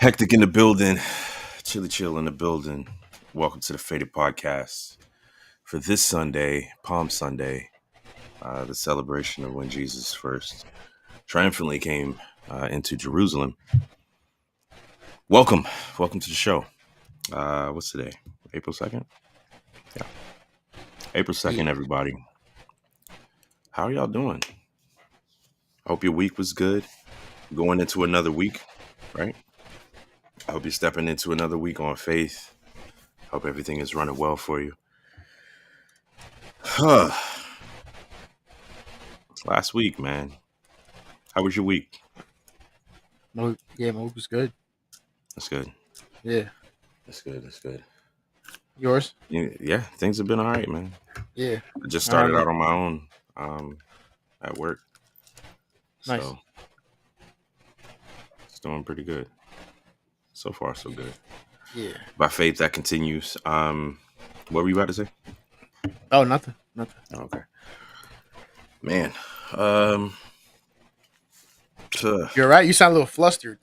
Hectic in the building, chilly chill in the building. Welcome to the Faded Podcast for this Sunday, Palm Sunday, the celebration of when Jesus first triumphantly came into Jerusalem. Welcome to the show. What's today? April 2nd? Yeah, April 2nd, Yeah. everybody. How are y'all doing? Hope your week was good. Going into another week, right? I hope you're stepping into another week on faith. Hope everything is running well for you. Last week, man. How was your week? My week was good. That's good. Yeah. That's good. That's good. Yours? Yeah, things have been all right, man. Yeah. I just All right, started man. out on my own at work, Nice. so it's doing pretty good. So far, so good. Yeah. By faith, that continues. What were you about to say? Oh, nothing. Nothing. Okay, man. Um, uh, You're right. You sound a little flustered.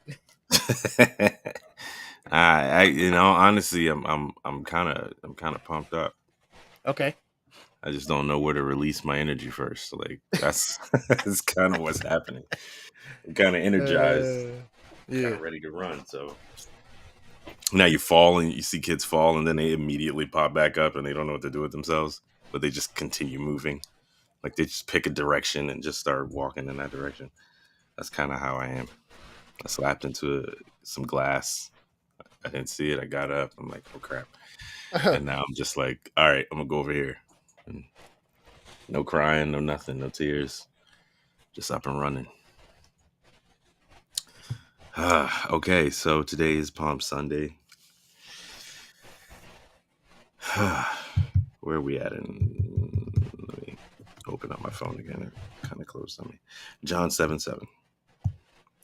honestly, I'm kind of pumped up. Okay. I just don't know where to release my energy first. Like that's that's kind of what's happening. I'm kind of energized, kind Yeah. of ready to run. So now you fall and you see kids fall and then they immediately pop back up and they don't know what to do with themselves, but they just continue moving. Like they just pick a direction and just start walking in that direction. That's kind of how I am. I slapped into some glass. I didn't see it. I got up. I'm like, oh crap. And now I'm just like, all right, I'm gonna go over here. And no crying, no nothing, no tears. Just up and running. Okay, so today is Palm Sunday. Where are we at? Let me open up my phone again. It kind of closed on me. John 7:7.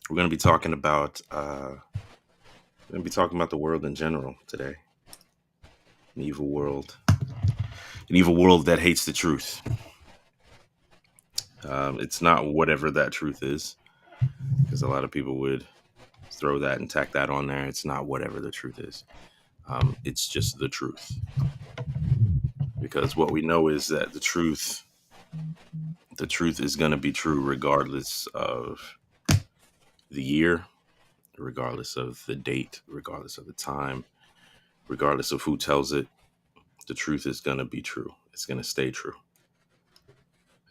We're going to be talking about the world in general today. An evil world that hates the truth. It's not whatever that truth is, because a lot of people would throw that and tack that on there. It's not whatever the truth is. It's just the truth. Because what we know is that the truth is going to be true regardless of the year, regardless of the date, regardless of the time, regardless of who tells it. The truth is going to be true. It's going to stay true.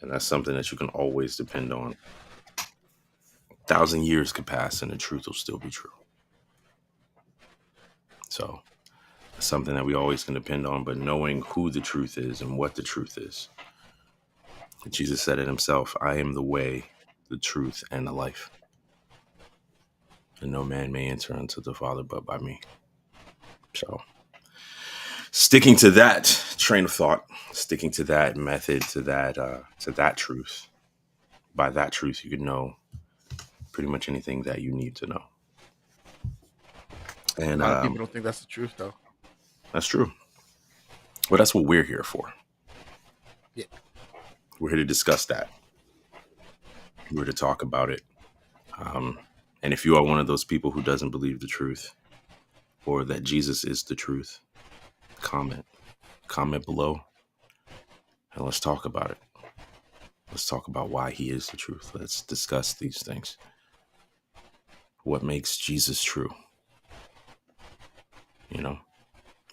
And that's something that you can always depend on. 1,000 years could pass and the truth will still be true. So it's something that we always can depend on, but knowing who the truth is and what the truth is. Jesus said it himself, I am the way, the truth, and the life. And no man may enter unto the Father but by me. So sticking to that train of thought, sticking to that method, to that truth. By that truth, you can know pretty much anything that you need to know. And A lot of people don't think that's the truth, though. that's true. Well, that's what we're here for. Yeah. We're here to discuss that. We're here to talk about it. And if you are one of those people who doesn't believe the truth or that Jesus is the truth, comment below and let's talk about it. Let's talk about why he is the truth. Let's discuss these things. What makes Jesus true? You know,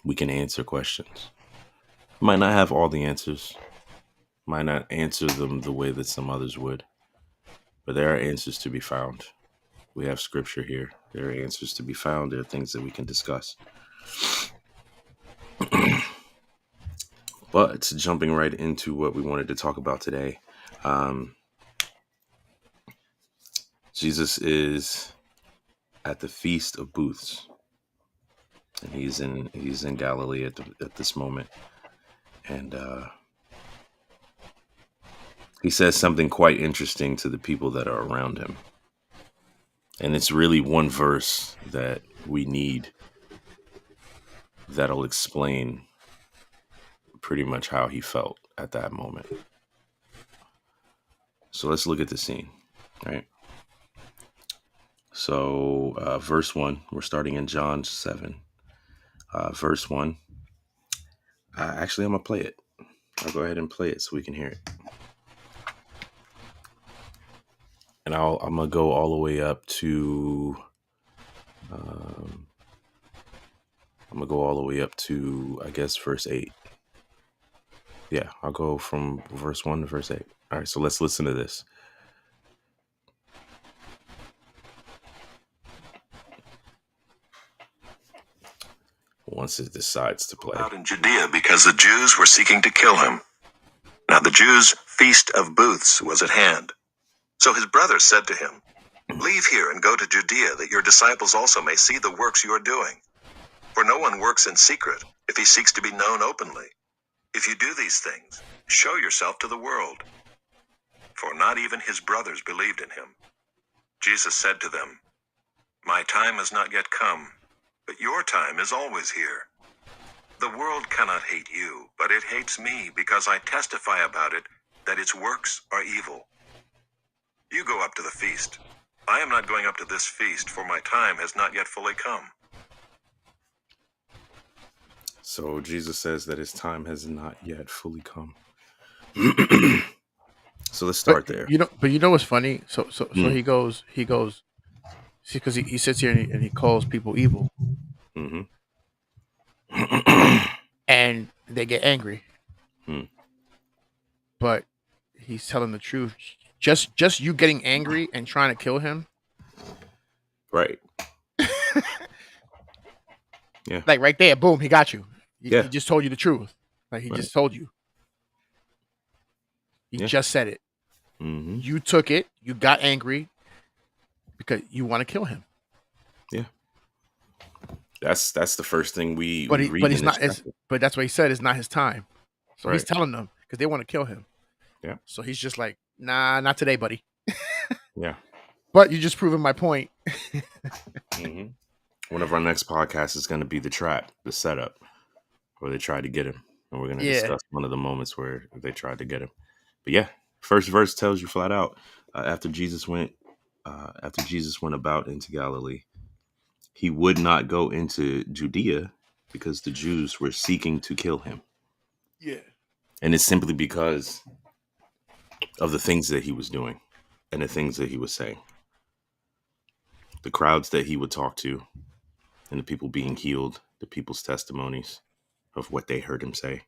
we can answer questions. Might not have all the answers. Might not answer them the way that some others would. But there are answers to be found. We have scripture here. There are answers to be found. There are things that we can discuss. But jumping right into what we wanted to talk about today, Jesus is at the Feast of Booths, and he's in Galilee at this moment, and he says something quite interesting to the people that are around him, and it's really one verse that we need that'll explain pretty much how he felt at that moment. So let's look at the scene, right? So, verse 1, we're starting in John 7. Verse 1. Actually, I'm going to play it. I'll go ahead and play it so we can hear it. And I'm going to go all the way up to... I guess, verse 8. Yeah, I'll go from verse 1 to verse 8. All right, so let's listen to this. Once it decides to play. Out in Judea because the Jews were seeking to kill him. Now the Jews' feast of booths was at hand. So his brothers said to him, "Leave here and go to Judea, that your disciples also may see the works you are doing. For no one works in secret if he seeks to be known openly. If you do these things, show yourself to the world." For not even his brothers believed in him. Jesus said to them, "My time has not yet come, but your time is always here. The world cannot hate you, but it hates me because I testify about it that its works are evil. You go up to the feast. I am not going up to this feast, for my time has not yet fully come." So Jesus says that his time has not yet fully come. So let's start there. You know what's funny? So he goes. See, because he sits here and he calls people evil, Mm-hmm. and they get angry. But he's telling the truth. Just you getting angry and trying to kill him, Right. Yeah. like right there, boom, he got you. He Yeah. just told you the truth. Like he Right. just told you. He Yeah. just said it. Mm-hmm. You took it. You got angry because you want to kill him. That's the first thing we But read. he's not. But that's what he said. It's not his time. So he's Right. telling them because they want to kill him. Yeah. So he's just like, nah, not today, buddy. Yeah. But you just proven my point. Mm-hmm. One of our next podcasts is going to be the trap, the setup, where they tried to get him, and we're going to discuss one of the moments where they tried to get him. But yeah, first verse tells you flat out after Jesus went about into Galilee, he would not go into Judea because the Jews were seeking to kill him. Yeah. And it's simply because of the things that he was doing and the things that he was saying. The crowds that he would talk to and the people being healed, the people's testimonies of what they heard him say.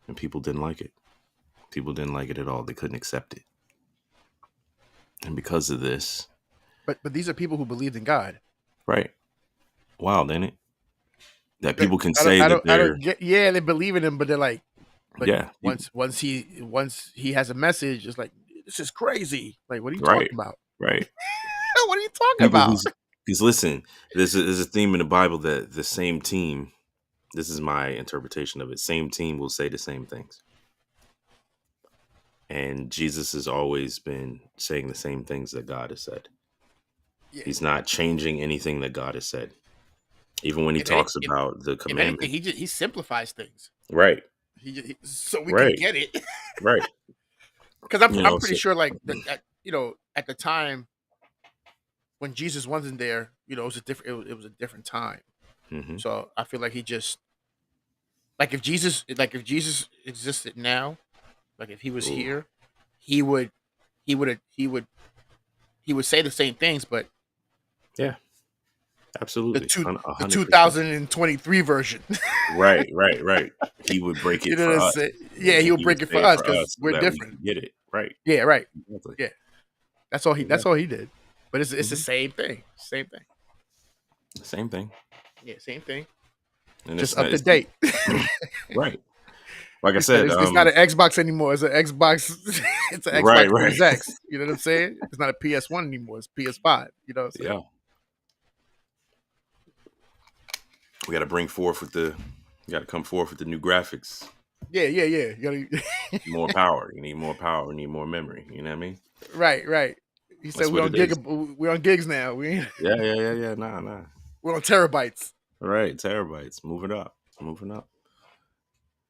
And people didn't like it. People didn't like it at all. They couldn't accept it. And because of this... But these are people who believed in God. Right. Wild, ain't it? That people can say that they're... they believe in him, but they're like... But yeah. Once he has a message, it's like, this is crazy. Like, what are you talking about? Right. What are you talking about? Because listen, there's a theme in the Bible that the same team, this is my interpretation of it, same team will say the same things. And Jesus has always been saying the same things that God has said. Yeah. He's not changing anything that God has said. Even when he talks about the commandment. He simplifies things. Right. So we can get it. Right. Because I'm pretty sure, like, at the time when Jesus wasn't there, it was a different time. Mm-hmm. So I feel like he just, like, if Jesus existed now, like if he was here, he would say the same things, but yeah, absolutely. The 2023 version. Right. He would break it for us. Yeah, he would break it for us because we're different. We get it right. Yeah, right. Exactly. Yeah, that's all he did. But it's the same thing. Same thing. Yeah, same thing. And just up to date. Right. Like I said, it's not an Xbox anymore. It's an Xbox. It's an Xbox Series X. You know what I'm saying? It's not a PS1 anymore. It's PS5. You know what I'm saying? Yeah. We got to come forth with the new graphics. Yeah. You gotta... more power. You need more power. You need more memory. You know what I mean? Right. He said we're on gigs now. Yeah. Nah. We're on terabytes. Right, terabytes. Moving up.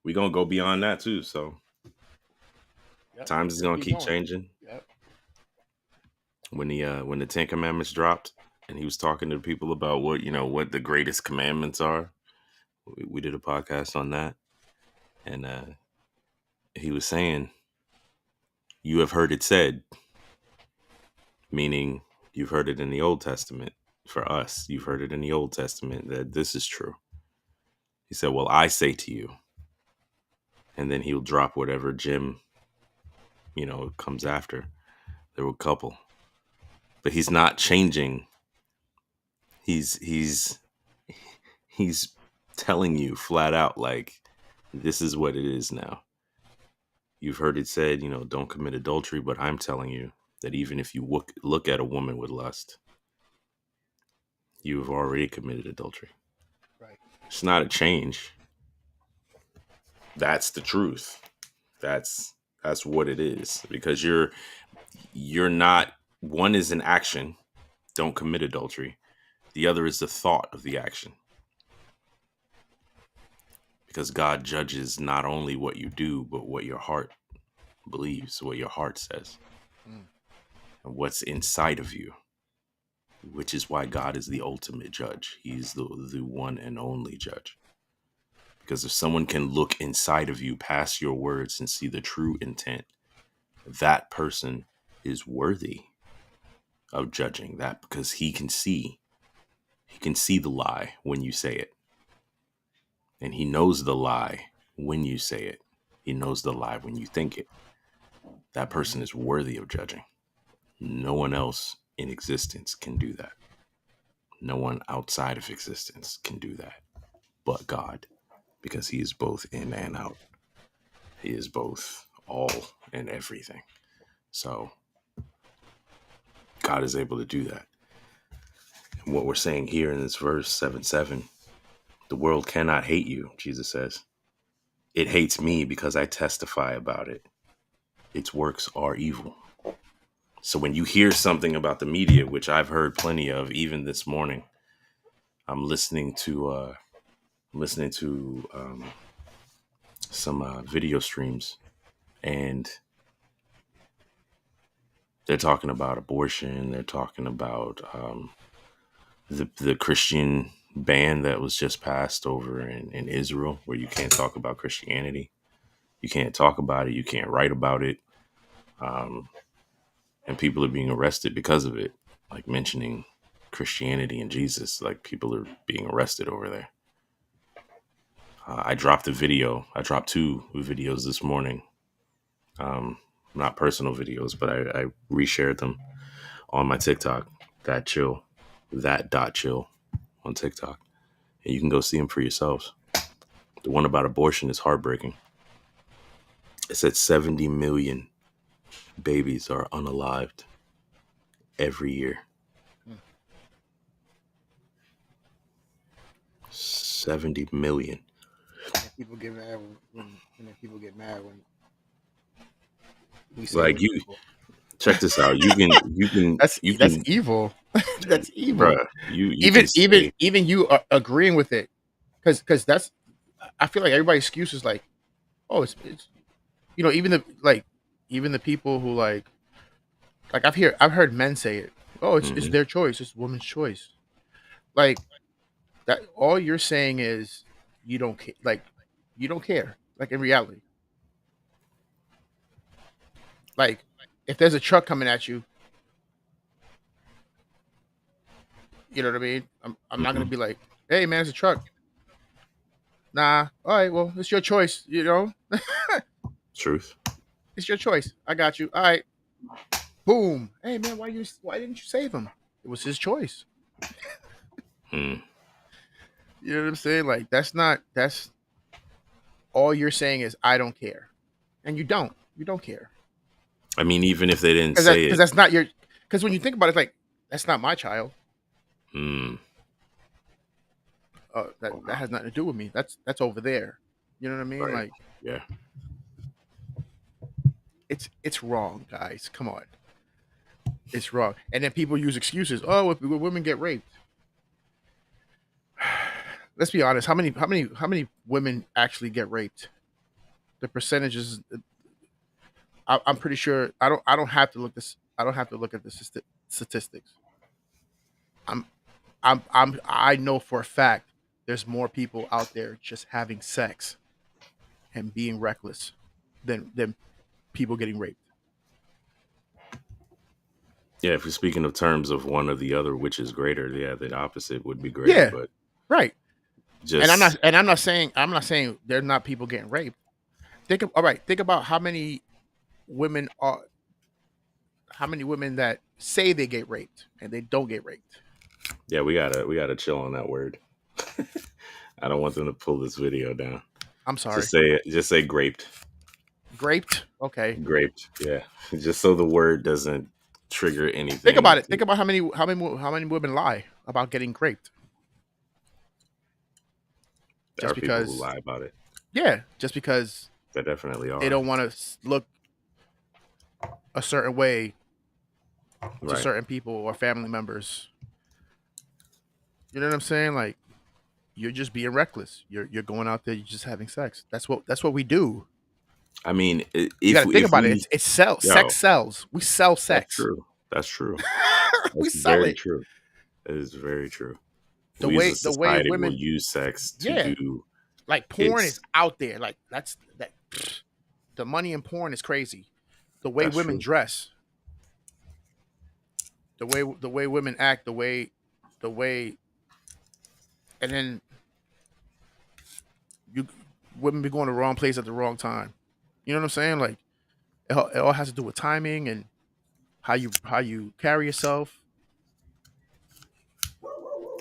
We're going to go beyond that too, so times is going to keep changing. Yep. when the Ten Commandments dropped, and he was talking to people about what the greatest commandments are. We did a podcast on that, and he was saying, "You have heard it said," meaning you've heard it in the Old Testament. For us, you've heard it in the Old Testament that this is true. He said, "Well, I say to you," and then he'll drop whatever Jim, comes after. There were a couple, but he's not changing. He's telling you flat out, like, this is what it is now. You've heard it said, don't commit adultery, but I'm telling you that even if you look at a woman with lust, you have already committed adultery. Right. It's not a change. That's the truth. That's what it is, because you're not. One is an action, don't commit adultery. The other is the thought of the action. Because God judges not only what you do, but what your heart believes, what your heart says, and what's inside of you, which is why God is the ultimate judge. He's the one and only judge. Because if someone can look inside of you past your words and see the true intent, that person is worthy of judging that, because he can see the lie when you say it. And he knows the lie when you say it. He knows the lie when you think it. That person is worthy of judging. No one else in existence can do that. No one outside of existence can do that but God, because he is both in and out. He is both all and everything. So God is able to do that. And what we're saying here in this verse 7:7, the world cannot hate you, Jesus says. It hates me because I testify about it. Its works are evil. So when you hear something about the media, which I've heard plenty of, even this morning, I'm listening to some video streams, and they're talking about abortion. They're talking about the Christian ban that was just passed over in Israel, where you can't talk about Christianity. You can't talk about it. You can't write about it. And people are being arrested because of it, like mentioning Christianity and Jesus. Like, people are being arrested over there. I dropped a video. I dropped 2 videos this morning. Not personal videos, but I reshared them on my TikTok. That chill on TikTok. And you can go see them for yourselves. The one about abortion is heartbreaking. It said 70 million babies are unalived every year. 70 million. And people get mad when we say, like, you check this out. You can that's evil. That's evil. Bruh, you even you are agreeing with it, because that's, I feel like everybody's excuse is like, oh, it's even the people who like I've heard men say it. Oh, it's their choice. It's woman's choice. Like, that, all you're saying is you don't care. Like, you don't care. Like, in reality, like, if there's a truck coming at you, you know what I mean? I'm not gonna be like, hey man, it's a truck. Nah. All right. Well, it's your choice. Truth. It's your choice. I got you. All right. Boom. Hey man, why didn't you save him? It was his choice. You know what I'm saying? Like, that's all you're saying is I don't care, and you don't care. I mean, even if they didn't say it, because that's not your. Because when you think about it, it's like, that's not my child. That has nothing to do with me. That's over there. You know what I mean? Right. Like, yeah. It's wrong, guys. Come on. It's wrong. And then people use excuses. Oh, if women get raped. Let's be honest. How many women actually get raped? The percentages. I'm pretty sure. I don't have to look this. I don't have to look at the statistics. I know for a fact there's more people out there just having sex and being reckless than people getting raped. Yeah, if you're speaking of terms of one or the other, which is greater, yeah, the opposite would be greater. Yeah, But right. And just I'm not saying there's not people getting raped. All right. Think about women are how many women that say they get raped and they don't get raped. yeah, we gotta chill on that word. I don't want them to pull this video down. I'm sorry. Just say graped. Graped. Okay. Graped. Yeah. Just so the word doesn't trigger anything. Think about it. Think about how many women lie about getting raped. There Just are people who because, lie about it. yeah, just because There definitely are. they don't want to look a certain way to Right. certain people or family members. You know what I'm saying? Like, you're just being reckless. You're going out there. You're just having sex. That's what we do. I mean, You if got to think if about we, it. It's sells. yo, Sex sells. We sell that's sex. true. That's true. We That's sell very it. true. It is very true. The We as way a society will women, use sex to yeah, do like porn it's is out there. Like that. The money in porn is crazy. The way that's women true. dress, the way women act, the way, and then you women be going to the wrong place at the wrong time. You know what I'm saying? Like it all has to do with timing and how you carry yourself.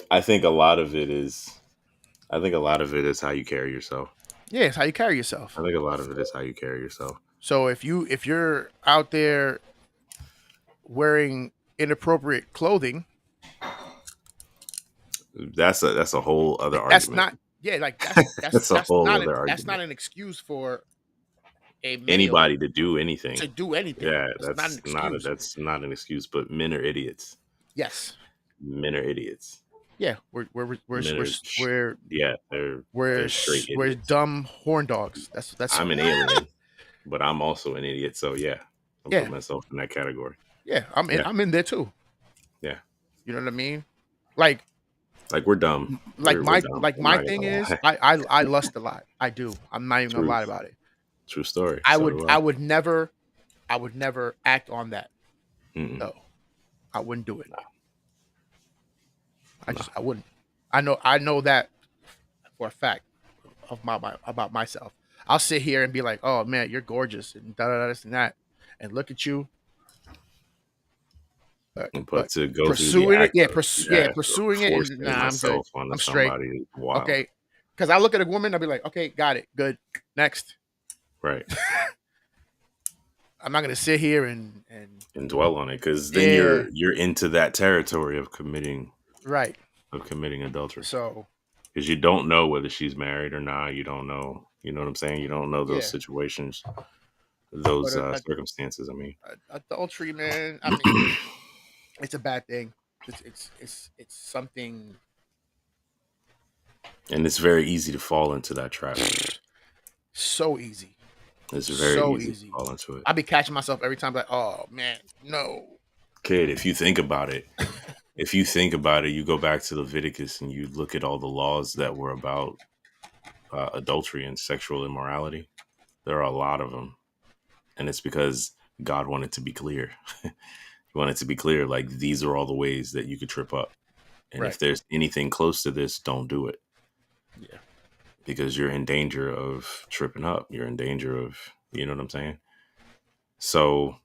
I think a lot of it is how you carry yourself. Yeah, it's how you carry yourself. I think a lot of it is how you carry yourself. So if you're out there wearing inappropriate clothing, That's a whole other that's argument. not like That's a whole other that's not argument. an excuse for a male Anybody to do anything. to do anything. Yeah, It's not an excuse. that's not an excuse, but men are idiots. Yes. Men are idiots. Yeah, Men are yeah, they're straight we're idiots. dumb horn dogs. That's I'm an alien, but I'm also an idiot. So yeah, I'll Yeah. put myself in that category. yeah. Yeah. I'm in there too. Yeah. You know what I mean? Like Like we're dumb. like We're my dumb. like I'm my not thing gonna is lie. I lust a lot. I do. I'm not even gonna lie Truth. about it. True story. I So would do I would never act on that. Mm-mm. No, I wouldn't do it. I wouldn't. I know that for a fact about myself. I'll sit here and be like, "Oh man, you're gorgeous," and da da da this and that, and look at you. But to go through the pursuing it, act of pursuing it, forcing and nah, I'm good. myself onto I'm straight. somebody is wild. Okay, because I look at a woman, I'll be like, "Okay, got it, good, next." Right. I'm not gonna sit here and And dwell on it, because then Yeah. you're into that territory of committing right. adultery. So Because you don't know whether she's married or not. You don't know. You know what I'm saying? You don't know those Yeah. situations, those But circumstances. I mean, adultery, man. I mean, it's a bad thing. It's something. and it's very easy to fall into that trap. So easy. It's very So easy easy. to fall into it. I be catching myself every time, like, oh man, no. Kid, if you think about it, you go back to Leviticus and you look at all the laws that were about adultery and sexual immorality. There are a lot of them, and it's because God wanted to be clear. He wanted to be clear, like these are all the ways that you could trip up, and Right. if there's anything close to this, don't do it. Yeah. Because you're in danger of tripping up. You're in danger of, you know what I'm saying? So,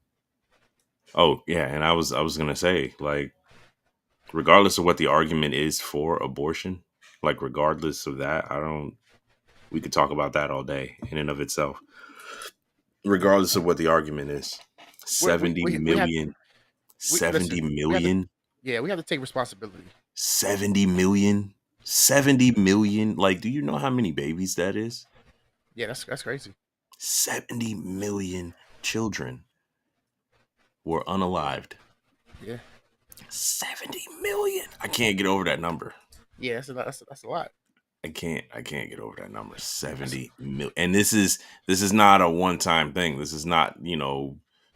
oh yeah, and I was gonna say, like, regardless of what the argument is for abortion, like regardless of that, we could talk about that all day in and of itself. Regardless of what the argument is, 70 we have- million, we- 70 listen, million, Yeah, we have to take responsibility. 70 million, 70 million. Like, do you know how many babies that is? Yeah, that's crazy. 70 million children were unalived. Yeah. 70 million. I can't get over that number. Yeah, that's a lot. I can't get over that number. 70 million. And this is not a one-time thing. This is not,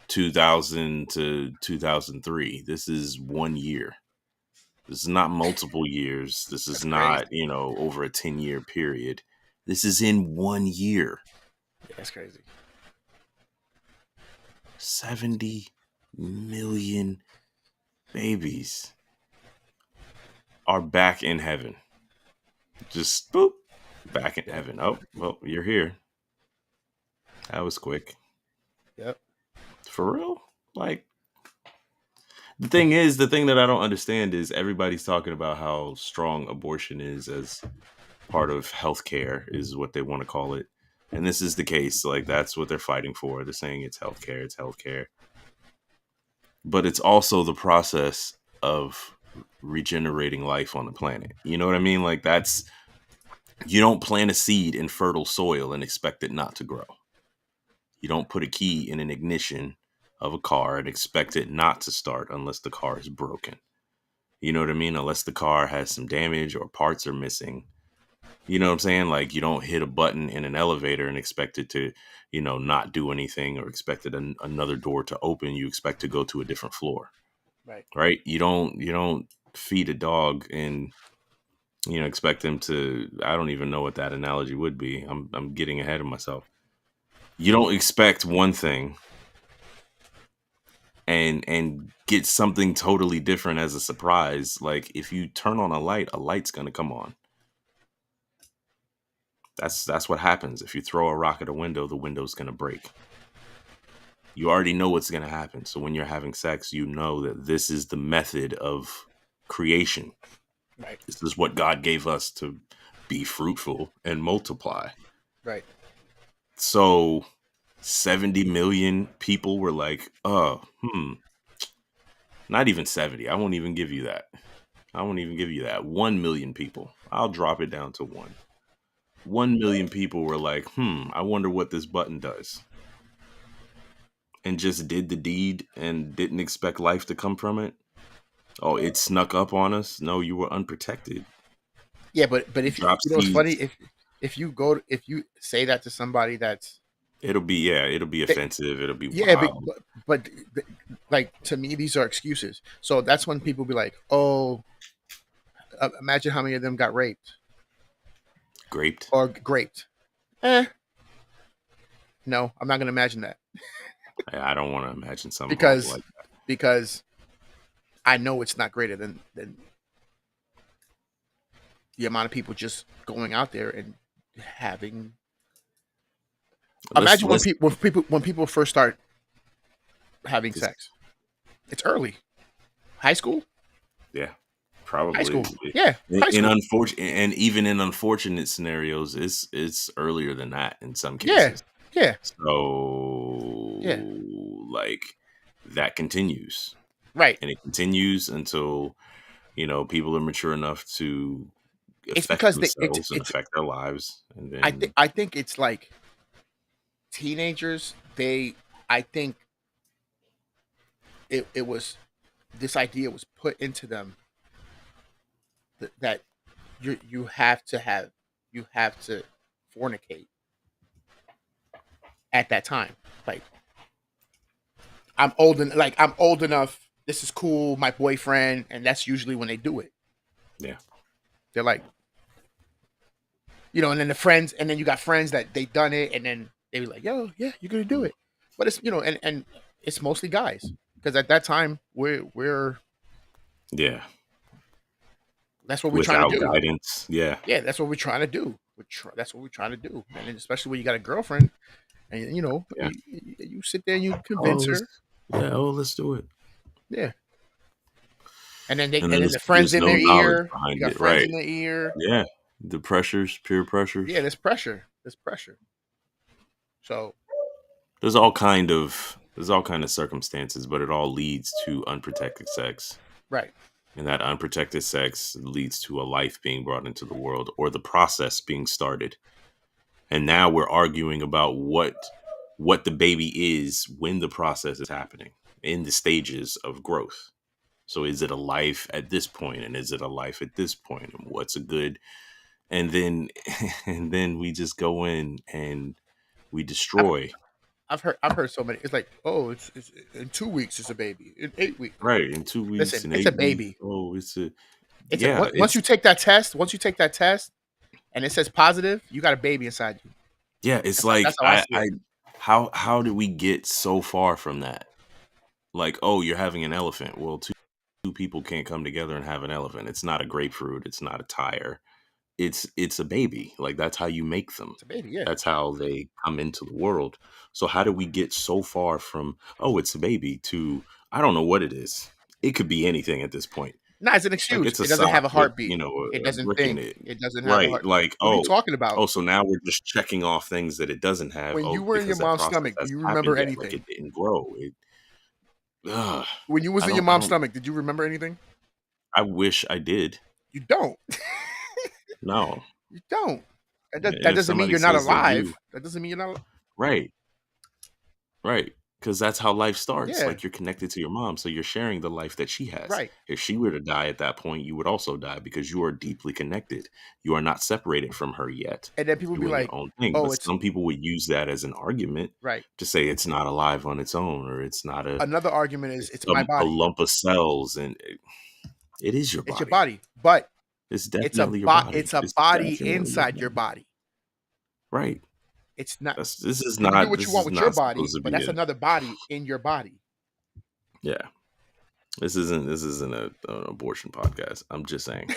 2000 to 2003. This is 1 year. This is not multiple years. This is That's not, crazy. over a 10-year period. This is in 1 year. Yeah, that's crazy. 70 million babies are back in heaven. Just boop, back in heaven. Oh, well, you're here. That was quick. Yep. For real? Like, the thing that I don't understand is everybody's talking about how strong abortion is as part of healthcare, is what they want to call it. And this is the case. Like, that's what they're fighting for. They're saying it's healthcare. But it's also the process of regenerating life on the planet. You know what I mean? Like, you don't plant a seed in fertile soil and expect it not to grow. You don't put a key in an ignition of a car and expect it not to start unless the car is broken. You know what I mean? Unless the car has some damage or parts are missing. You know what I'm saying? Like, you don't hit a button in an elevator and expect it to, not do anything, or expect another door to open. You expect to go to a different floor, Right. right? You don't feed a dog and, expect them to, I don't even know what that analogy would be. I'm getting ahead of myself. You don't expect one thing and get something totally different as a surprise. Like, if you turn on a light's going to come on. That's what happens. If you throw a rock at a window, the window's going to break. You already know what's going to happen. So when you're having sex, you know that this is the method of creation. Right. This is what God gave us to be fruitful and multiply. Right. So 70 million people were like, not even 70. I won't even give you that. 1 million people. I'll drop it down to 1. 1 million people were like, I wonder what this button does. And just did the deed and didn't expect life to come from it. Oh, it snuck up on us. No, you were unprotected. Yeah, but if Drop you know, it's funny seeds. if you say that to somebody that's It'll be offensive. It'll be yeah, wild. but like, to me, these are excuses. So that's when people be like, "Oh, imagine how many of them got raped Graped. or graped." Eh, no, I'm not gonna imagine that I don't want to imagine something horrible because like that. because I know it's not greater than the amount of people just going out there and having. Imagine Let's when people first start having sex. It's early, high school, yeah, high probably. school, yeah, high In school, unfortunate, and even in unfortunate scenarios, it's earlier than that in some yeah, cases. yeah, So, yeah, like, that continues, right. and it continues until people are mature enough to It's affect because themselves and it's affect their lives, and I think it's like teenagers. I think it was this idea was put into them that you have to fornicate at that time. Like, I'm old enough. This is cool. My boyfriend, and that's usually when they do it. yeah, They're like, and then the friends, and then you got friends that they done it, and then they be like, "Yo, yeah, you're gonna do it." But it's and it's mostly guys because at that time we're yeah, that's what we're trying without to do. guidance, yeah, Yeah, that's what we're trying to do. That's what we're trying to do, and then especially when you got a girlfriend, and yeah. you sit there and you Oh, convince her, let's do it. yeah, and then And then the friends there's in no their knowledge ear, you behind got it, friends right? in their ear, Yeah, the pressures, peer yeah, pressures. there's pressure, so There's all kind of circumstances, but it all leads to unprotected sex. right, And that unprotected sex leads to a life being brought into the world, or the process being started. And now we're arguing about what the baby is when the process is happening in the stages of growth. So is it a life at this point, and is it a life at this point, and what's a good, and then and then we just go in and we I'm, destroy. I've heard so many. It's like, oh, it's in 2 weeks it's a baby. In 8 weeks. Right. In 2 weeks, Listen, in it's a 8 weeks. baby. Oh, It's a, yeah, once you take that test, and it says positive, you got a baby inside you. yeah, it's That's like, how I see it. how did we get so far from that? Like, oh, you're having an elephant. Well, two people can't come together and have an elephant. It's not a grapefruit. It's not a tire. It's a baby. Like, that's how you make them. It's a baby, yeah. That's how they come into the world. So how do we get so far from, oh, it's a baby, to, I don't know what it is. It could be anything at this point. No, it's an Like, excuse. it's a It doesn't have sock a with, heartbeat. It a doesn't brick in think. it. It doesn't have a Right. heart. Like, What are you talking about? so now we're just checking off things that it doesn't have. When you Oh, were in your because that mom's process stomach, do hasn't you remember happened yet. Like, anything? it didn't grow. When you was I in your don't, I mom's don't, stomach, did you remember anything? I wish I did. You don't. No. You don't. That And if doesn't mean somebody you're not says they alive. do, That doesn't mean you're not. right. Right. Because that's how life starts. Yeah. Like, you're connected to your mom, so you're sharing the life that she has. Right. If she were to die at that point, you would also die, because you are deeply connected. You are not separated from her yet. And then people be Doing your like, own thing. oh, But it's some people would use that as an argument right. to say it's not alive on its own, or it's not Another argument is it's my a body. lump of cells, and it is your body. It's your body, but It's it's a definitely your body. it's a It's body definitely inside your body. Right. It's not. This is You can do not what this you want is with your not body, supposed to but be that's a another body in your body. yeah. This isn't an abortion podcast. I'm just saying.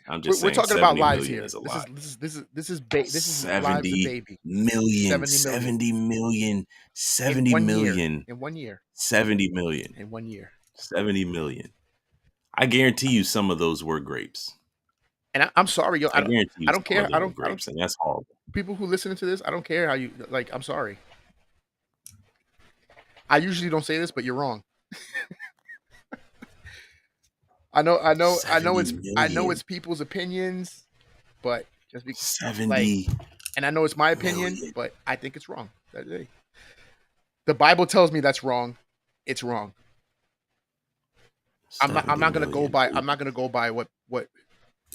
I'm just We're saying talking about 70 lives million here. is a This lot. is lives of 70 baby. million, 70 million 70 in million, one year. 70 million, In 1 year. 70 million. I guarantee you some of those were grapes. And I'm sorry, yo. I guarantee you I don't some care. of them were grapes, and that's horrible. People who listen to this, I don't care how you like. I'm sorry. I usually don't say this, but you're wrong. I know. 70 It's people's opinions, but just because 70 and I know it's my opinion, million. but I think it's wrong. The Bible tells me that's wrong. It's wrong. I'm not 70 gonna go million. by. I'm not gonna go by what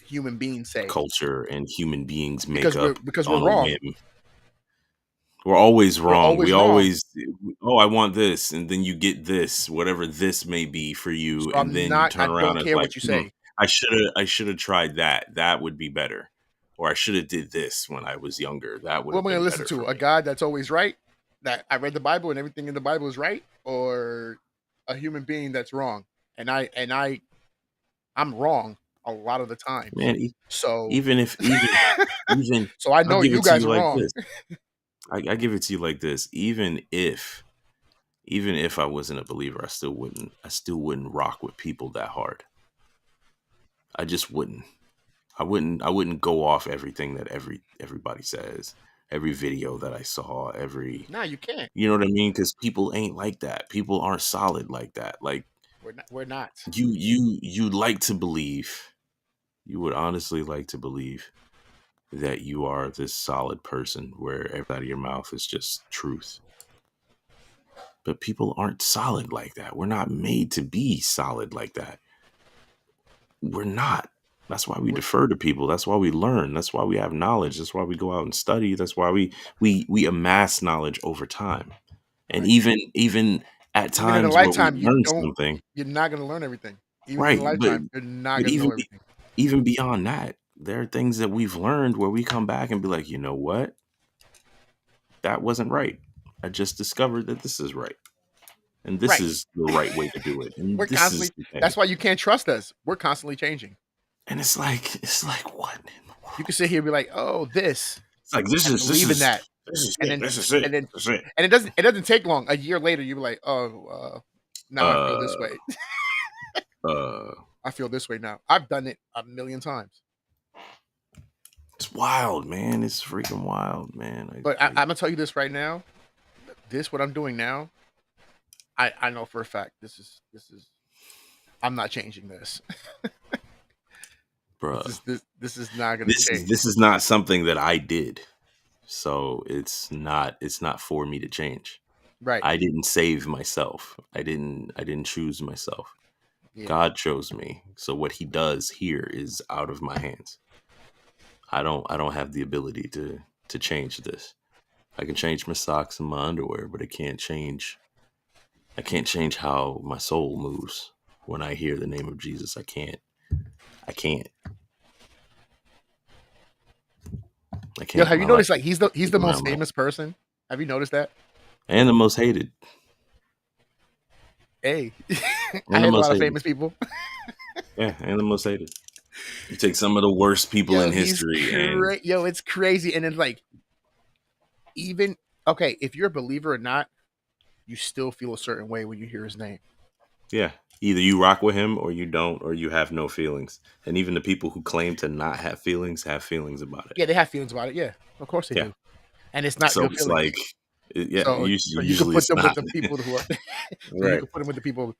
human beings say. Culture and human beings make Because up we're on a wrong. whim. We're always wrong. always We wrong. always, oh, I want this, and then you get this, whatever this may be for you, So and then you I turn around don't and care like, what you say. I should have tried that. That would be better, or I should have did this when I was younger. That would What have am I been gonna listen better to? for A me. God that's always right? That I read the Bible and everything in the Bible is right, or a human being that's wrong? And I'm wrong a lot of the time. Man, So even so I I'll know give you it to guys you are like wrong. this. I give it to you like this. Even if I wasn't a believer, I still wouldn't rock with people that hard. I just wouldn't. I wouldn't go off everything that everybody says, every video that I saw, every, No, you can't. you know what I mean? Because people ain't like that. People aren't solid like that. Like, We're not. you like to believe, you would honestly like to believe that you are this solid person where every out of your mouth is just truth. But people aren't solid like that. We're not made to be solid like that. We're not. That's why we defer to people. That's why we learn. That's why we have knowledge. That's why we go out and study. That's why we amass knowledge over time. And Right. even at Even in a times where we lifetime, learn something, you're not gonna learn everything. Even in right? a lifetime, you're not But gonna know everything. even beyond that, there are things that we've learned where we come back and be like, you know what? That wasn't right. I just discovered that this is right. And this Right. is the right way to do it. And We're this constantly. is the thing. That's why you can't trust us. We're constantly changing. And it's like what in the world? You can sit here and be like, "Oh, this," It's like this and is believe in that, this is and it. then This is it. and then This is it. and it doesn't take long. A year later, you're like, "Oh, now I feel this way. I feel this way now." I've done it a million times. It's wild, man. It's freaking wild, man. But I'm gonna tell you this right now. What I'm doing now, I know for a fact this is. I'm not changing this. bruh, This is not gonna change. this is not something that I did. So it's not for me to change. Right. I didn't save myself. I didn't choose myself. Yeah. God chose me. So what he does here is out of my hands. I don't have the ability to change this. I can change my socks and my underwear, but I can't change how my soul moves when I hear the name of Jesus. I can't. I Yo, can't. have you My life noticed like he's the most around my famous person? Have you noticed that? and the most hated. Hey, I And the hate a most lot of hated. famous people. Yeah, and the most hated. You take some of the worst people Yo, in history and yo, it's crazy. And then like even okay, if you're a believer or not, you still feel a certain way when you hear his name. yeah, either you rock with him or you don't, or you have no feelings. And even the people who claim to not have feelings about it. Yeah, they have feelings about it. Yeah, of course they Yeah. do. And it's not So good it's feelings. like, yeah, So you can usually put it's them with not. the people who are so you Right. can put them with the people.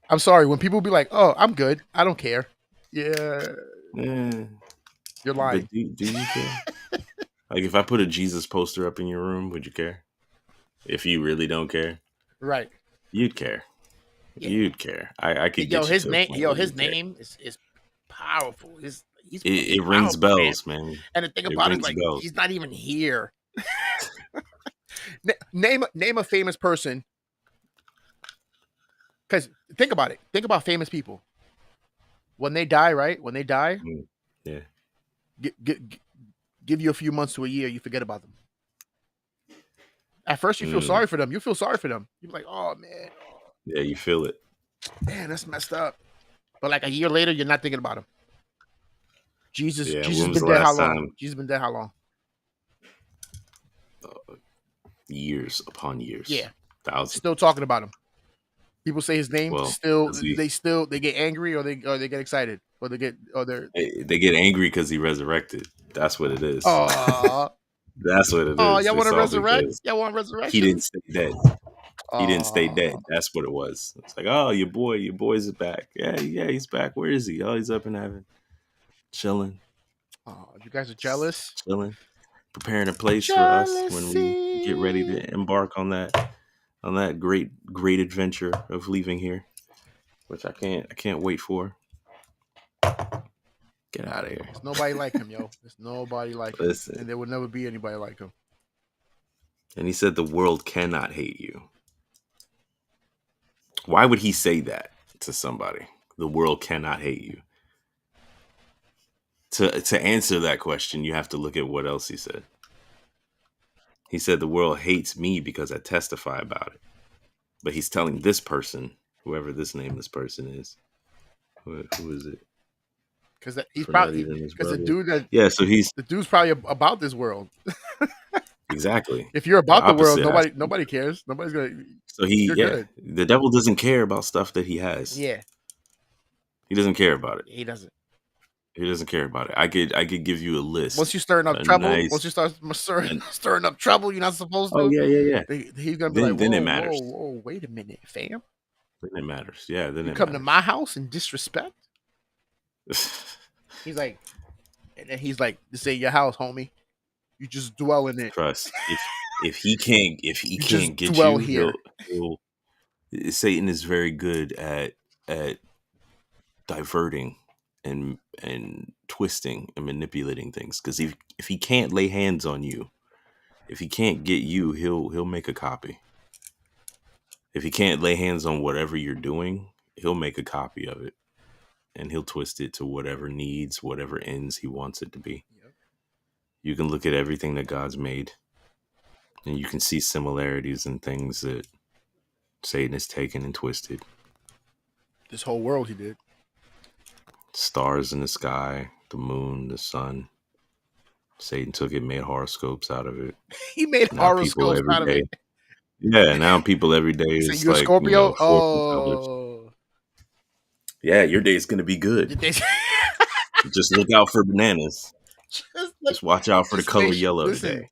I'm sorry, when people be like, "Oh, I'm good. I don't care." Yeah, Yeah. you're But lying. do you care? Like, if I put a Jesus poster up in your room, would you care? If you really don't care, Right. you'd care. Yeah. You'd care. I could Yo, get you to a point where his you care. name is powerful. He's It rings powerful, man. bells, man. And the thing It about it is rings like bells. he's not even here. Name a famous person. Because think about it. Think about famous people. When they die, right? When they die, Yeah. give you a few months to a year, you forget about them. At first, you feel Mm. sorry for them. You feel sorry for them. You're like, oh man, Yeah, you feel it. man, that's messed up. But like a year later, you're not thinking about him. Jesus Yeah. When was been the dead how last long? time? Jesus been dead how long? Years upon years. Yeah. Thousands. Still talking about him. People say his name. Well, They get angry or they get excited or they get angry because he resurrected. That's what it is. Oh, That's what it oh, is. y'all want It's to all resurrect? because Y'all want he resurrections? didn't stay dead. He didn't stay dead. That's what it was. It's like, oh, your boy's back. Yeah, he's back. Where is he? Oh, he's up in heaven, chilling. Oh, you guys are jealous. Chilling, preparing a place for us when we get ready to embark on that great adventure of leaving here, which I can't wait for. Get out of here. There's nobody like him, yo. There's nobody like him, Listen. and there will never be anybody like him. And he said the world cannot hate you. Why would he say that to somebody? The world cannot hate you. To answer that question, you have to look at what else he said. He said the world hates me because I testify about it. But he's telling this person, whoever this nameless person is, who is it? Because he's For not probably even his because the brother. dude So he's the dude's probably about this world. exactly. If you're about the world, opposite nobody cares. Nobody's gonna. So You're good. the devil doesn't care about stuff that he has. Yeah, He doesn't care about it. he doesn't. He doesn't care about it. I could give you a list. Once you stirring up trouble, once you start stirring up trouble, you're not supposed to. Oh yeah. He's gonna be like, then whoa, it matters. whoa, wait a minute, fam. Then it matters. Yeah, then You it come to matters. my house and disrespect. He's like, and then he's like, "This ain't your house, homie. You just dwell in it." Trust. If he can't just get dwell you, here. he'll Satan is very good at diverting and twisting and manipulating things. Because if he can't lay hands on you, if he can't get you, he'll make a copy. If he can't lay hands on whatever you're doing, he'll make a copy of it, and he'll twist it to whatever needs, whatever ends he wants it to be. Yep. You can look at everything that God's made, and you can see similarities in things that Satan has taken and twisted. This whole world, he did. Stars in the sky, the moon, the sun. Satan took it, made horoscopes out of it. He made Now horoscopes out of it. Yeah, now people every day So is you a like, Scorpio? Oh, yeah, your day's gonna be good. Just look out for bananas. Just watch out for the color yellow today.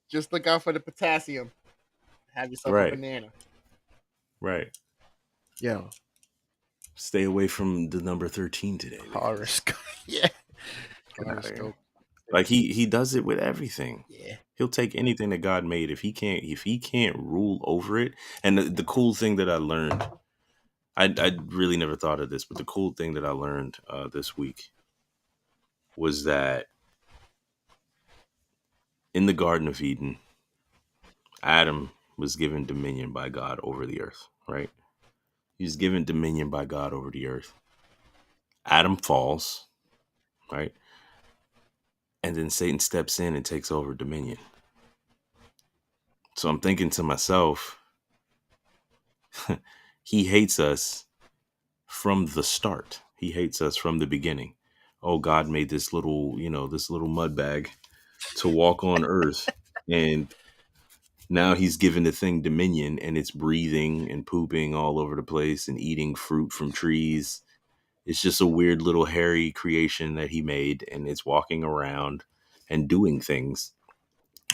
Just look out for the potassium. Have yourself a banana. Right. Yeah. Stay away from the number 13 today. Horoscope. Yeah. Horoscope. Like he does it with everything. Yeah. He'll take anything that God made. If he can't rule over it. And the cool thing that I learned, I really never thought of this, but the cool thing that I learned this week was that In the Garden of Eden, Adam was given dominion by God over the earth, right? He was given dominion by God over the earth. Adam falls, right? And then Satan steps in and takes over dominion. So I'm thinking to myself, he hates us from the start. He hates us from the beginning. Oh, God made this little, this little mud bag to walk on earth. And now he's given the thing dominion, and it's breathing and pooping all over the place and eating fruit from trees. It's just a weird little hairy creation that he made, and it's walking around and doing things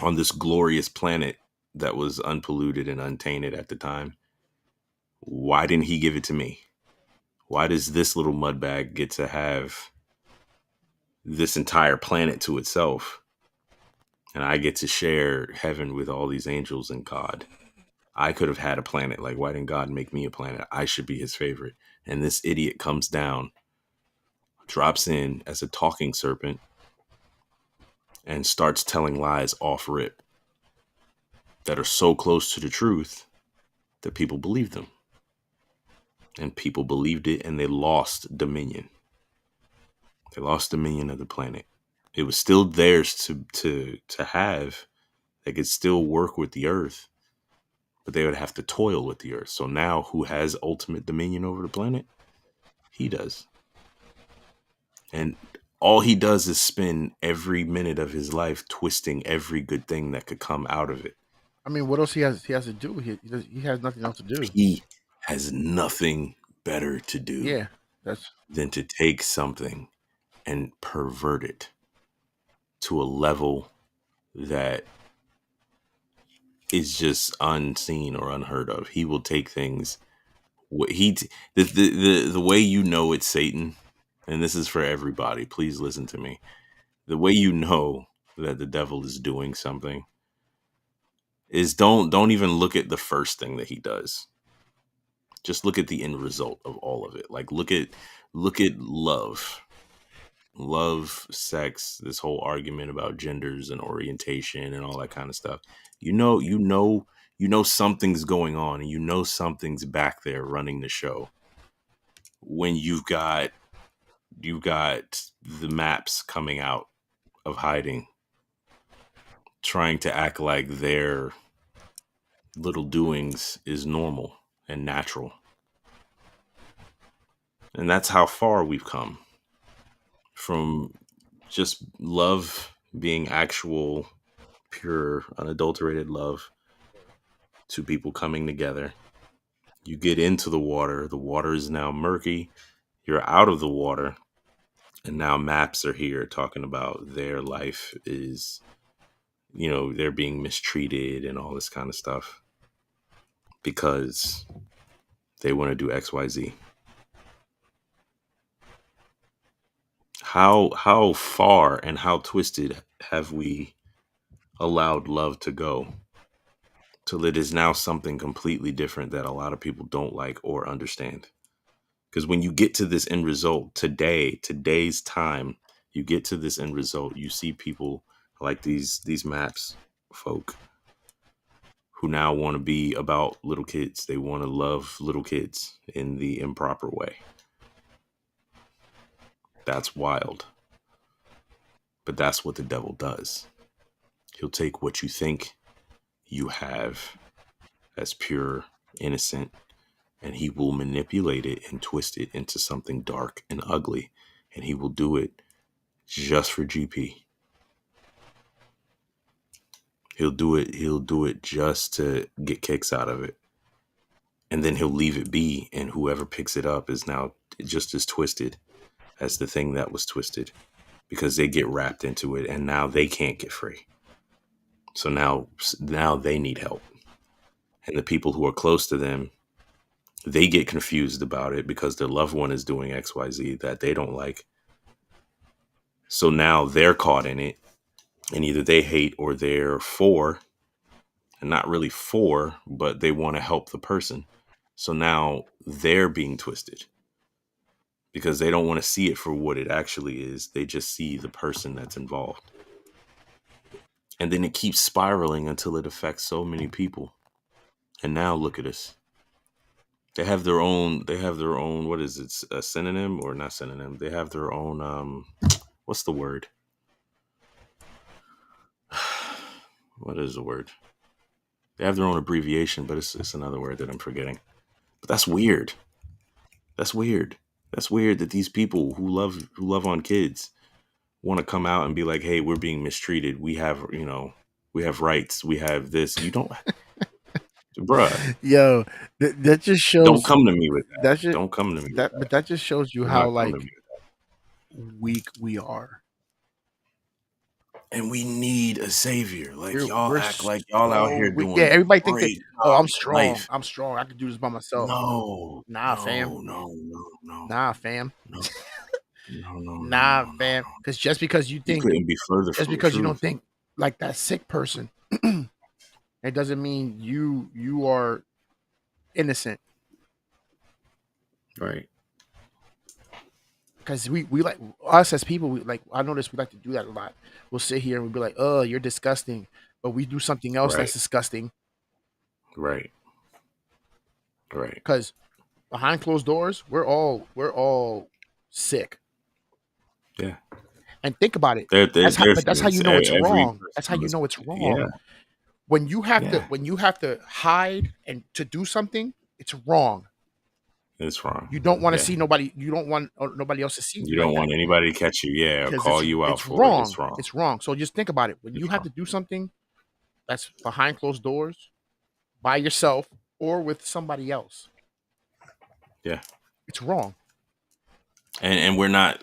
on this glorious planet that was unpolluted and untainted at the time. Why didn't he give it to me? Why does this little mud bag get to have this entire planet to itself? And I get to share heaven with all these angels and God. I could have had a planet. Like, why didn't God make me a planet? I should be his favorite. And this idiot comes down, drops in as a talking serpent, and starts telling lies off rip that are so close to the truth that people believe them. And people believed it, and they lost dominion. They lost dominion of the planet. It was still theirs to have. They could still work with the earth, but they would have to toil with the earth. So now who has ultimate dominion over the planet? He does. And all he does is spend every minute of his life twisting every good thing that could come out of it. I mean, what else he has to do? He has nothing else to do. He has nothing better to do Yeah, than to take something and pervert it to a level that is just unseen or unheard of. He will take things. The way you know it's Satan, and this is for everybody. Please listen to me. The way you know that the devil is doing something is don't even look at the first thing that he does. Just look at the end result of all of it. Like look at love, sex, this whole argument about genders and orientation and all that kind of stuff. You know something's going on, and you know something's back there running the show when you've got the maps coming out of hiding, trying to act like their little doings is normal and natural. And that's how far we've come from just love being actual, pure, unadulterated love to people coming together. You get into the water is now murky, you're out of the water, and now maps are here talking about their life is, they're being mistreated and all this kind of stuff because they want to do XYZ. How far and how twisted have we allowed love to go till it is now something completely different that a lot of people don't like or understand? Because when you get to this end result today's time, you get to this end result, you see people like these maps folk who now want to be about little kids. They want to love little kids in the improper way. That's wild. But that's what the devil does. He'll take what you think you have as pure, innocent, and he will manipulate it and twist it into something dark and ugly. And he will do it just for GP. He'll do it just to get kicks out of it. And then he'll leave it be, and whoever picks it up is now just as twisted as the thing that was twisted, because they get wrapped into it, and now they can't get free. So now they need help. And the people who are close to them, they get confused about it because their loved one is doing XYZ that they don't like. So now they're caught in it, and either they hate or they're for, and not really for, but they want to help the person. So now they're being twisted because they don't want to see it for what it actually is. They just see the person that's involved. And then it keeps spiraling until it affects so many people. And now look at us. They have their own. What is it? A synonym or not synonym? They have their own. What's the word? What is the word? They have their own abbreviation, but it's another word that I'm forgetting. But that's weird. That's weird. That's weird that these people who love on kids want to come out and be like, "Hey, we're being mistreated. We have rights. We have this. You don't, bruh. Yo, that just shows. Don't come to me with that. That just, Don't come to me. that, but that just shows you Do how not come like to me with that. weak we are. And we need a savior. Like We're- y'all we're act like y'all out here weak. doing. Yeah, everybody think that. great Oh, I'm jobs in strong. life. I'm strong. I can do this by myself. No, Nah, no, fam. no, Nah, fam. no. Nah, fam. Because just because you You think, couldn't be further just from the because you don't truth. think like that sick person, it doesn't mean you are innocent. Right. Because we like us as people, we like, I notice we like to do that a lot. We'll sit here and we'll be like, "Oh, you're disgusting," but we do something else Right. that's disgusting. Right. Because behind closed doors, we're all sick. Yeah. And think about it. There, That's how, there's but that's how you things. know it's Every wrong. person That's how you was- know it's wrong. Yeah. When you have Yeah. to hide and to do something, it's wrong. It's wrong. You don't want to Yeah. see nobody. You don't want nobody else to see You don't want anybody to catch you. Yeah. Or because call you out it's for wrong. it. It's wrong. It's wrong. So just think about it. When It's you have to do something that's behind closed doors, by yourself or with somebody else, Yeah. it's wrong. And we're not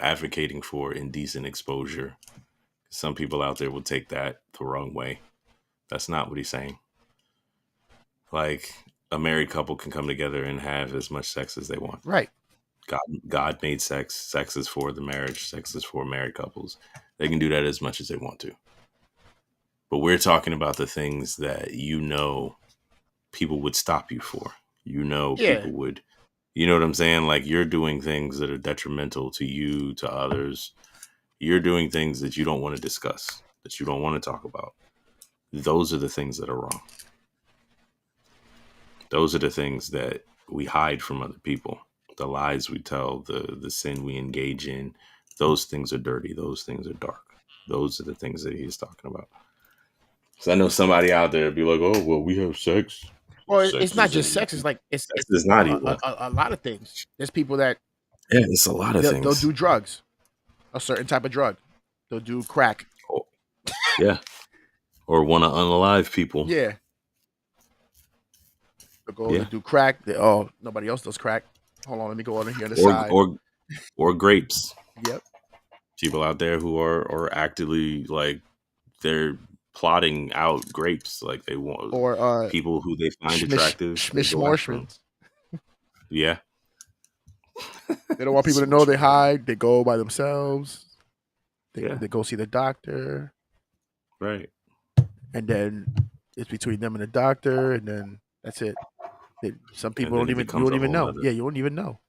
advocating for indecent exposure. Some people out there will take that the wrong way. That's not what he's saying. Like a married couple can come together and have as much sex as they want. Right. God made sex. Sex is for the marriage. Sex is for married couples. They can do that as much as they want to. But we're talking about the things that people would stop you for. Yeah. People would, you know what I'm saying? Like you're doing things that are detrimental to you, to others. You're doing things that you don't want to discuss, that you don't want to talk about. Those are the things that are wrong. Those are the things that we hide from other people. The lies we tell, the sin we engage in, those things are dirty. Those things are dark. Those are the things that he's talking about. So I know somebody out there be like, "Oh, well, we have sex." Well, Sex it's not is just evil. sex. It's like Sex is not evil. a lot of things. There's people that Yeah, it's a lot of they'll things. do drugs, a certain type of drug. They'll do crack. Oh, yeah, or want to unalive people. Yeah. They'll go Yeah. to do crack. Oh, nobody else does crack. Hold on, let me go over here on the Or side. or grapes. Yep. People out there who are actively like they're plotting out grapes, like they want Or people who they find attractive. they go after 'em. Schmishmorshmans. Yeah, They don't want people to know they hide. They go by themselves. Yeah. They go see the doctor, right. and then it's between them and the doctor, and then that's it. Some people then don't it even you becomes don't a even whole know. nother- Yeah, you don't even know.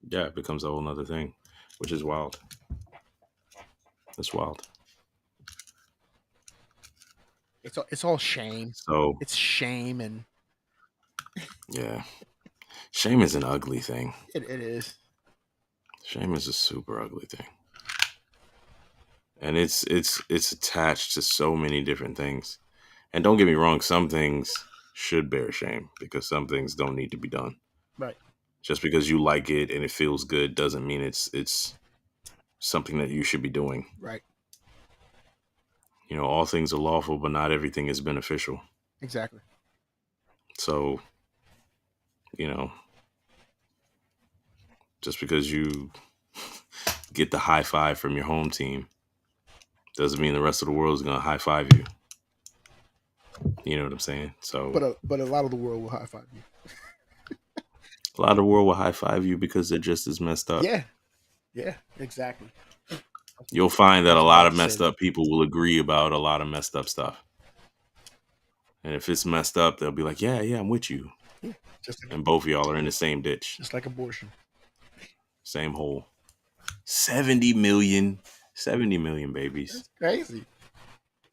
Yeah, it becomes a whole nother thing, which is wild. It's wild. It's all shame. So It's shame, and yeah, shame is an ugly thing. it is. Shame is a super ugly thing. And it's attached to so many different things. And don't get me wrong, some things should bear shame because some things don't need to be done. Right. Just because you like it and it feels good doesn't mean it's something that you should be doing. Right. You know, all things are lawful, but not everything is beneficial. Exactly. So, you know, just because you get the high five from your home team doesn't mean the rest of the world is going to high five you. You know what I'm saying? So, But a lot of the world will high five you. a lot of the world will high five you because they're just as messed up. Yeah. Yeah. Exactly. You'll find that a That's lot what of I'm messed saying. up people will agree about a lot of messed up stuff. And if it's messed up, they'll be like, yeah, I'm with you. Just like, And both of y'all are in the same ditch, just like abortion. same hole. 70 million babies. That's crazy.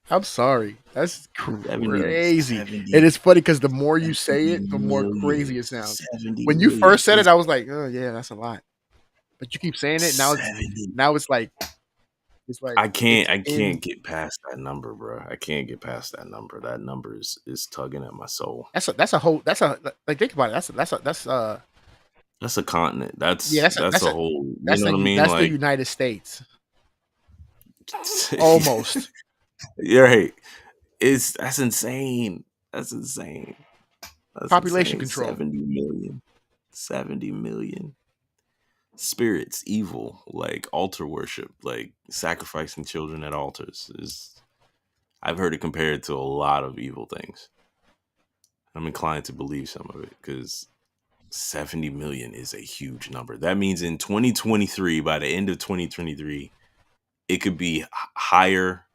I'm sorry. That's 70, crazy. 70, And it's funny because the more you say 70 it, the more crazy million. it sounds. 70 When you million. first said it, I was like, oh yeah, that's a lot. But you keep saying it, 70. now it's like I it's can't get past that number, bro. I can't get past that number. That number is tugging at my soul. that's a whole like think about it. That's a continent. Yeah, That's a whole. You know what I mean? that's the Like, United States. Almost. You're right. That's insane. That's insane. That's Population insane. control. 70 million. 70 million. Spirits, evil, like altar worship, like sacrificing children at altars is. I've heard it compared to a lot of evil things. I'm inclined to believe some of it because 70 million is a huge number. That means in 2023, by the end of 2023, it could be higher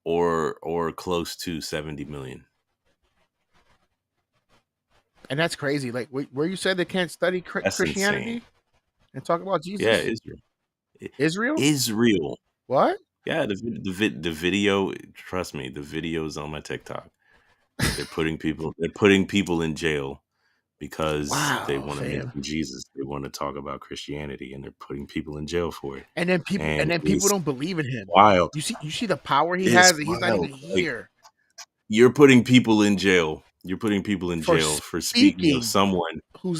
or close to 70 million. And that's crazy. Like where you said they can't study That's Christianity insane. and talk about Jesus. Yeah, Israel. Israel? Israel. What? Yeah, the video. Trust me, the video's on my TikTok. They're putting people in jail because they Wow, want to fam. mention Jesus. They want to talk about Christianity, and they're putting people in jail for it. And then people don't believe in him. Wild. You see the power he It's has, and he's not wild. even here. You're putting people in jail. You're putting people in For jail for speaking of someone who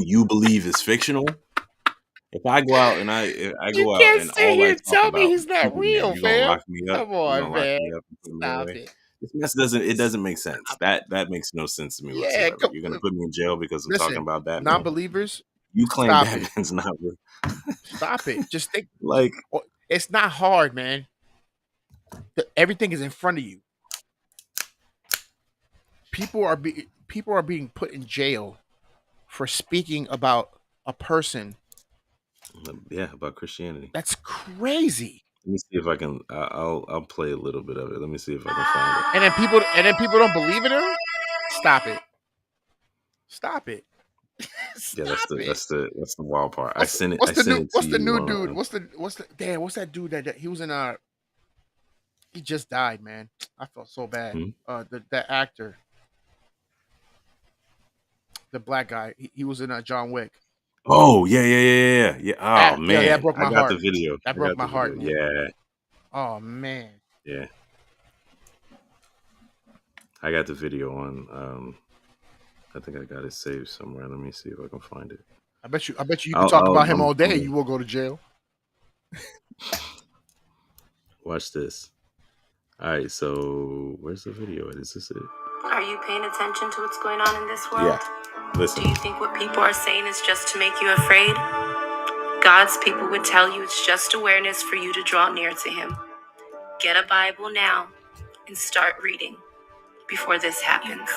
you believe is fictional. If I go out and I You go out can't and sit all here I and talk tell about me he's is not Superman, real, you're gonna fam. lock me up. Come You're on, gonna lock man. me up and put me Stop away. it. This mess doesn't make sense. That makes no sense to me Yeah, whatsoever. You're gonna put me in jail because I'm talking listen, about Batman. non-believers, You claim stop it. Batman's not real. Stop it. Just think. Like, It's not hard, man. Everything is in front of you. People are being put in jail for speaking about a person. yeah, about Christianity. That's crazy. Let me see if I can. I'll play a little bit of it. Let me see if I can find it. And then people don't believe in him. Stop it. Stop it. Yeah, that's the wild part. I sent it. What's the new on, dude? What's that dude that he was in he just died, man. I felt so bad. That actor, the black guy, he was in John Wick. Oh yeah. Oh man, that broke my heart. The video. That broke my heart. Man. Yeah. Oh man. Yeah. I got the video on. I think I got it saved somewhere. Let me see if I can find it. I bet you can talk about him all day. You will go to jail. Watch this. All right, so where's the video? Is this it? Are you paying attention to what's going on in this world? Yeah. Listen. Do you think what people are saying is just to make you afraid? God's people would tell you it's just awareness for you to draw near to Him. Get a Bible now and start reading before this happens.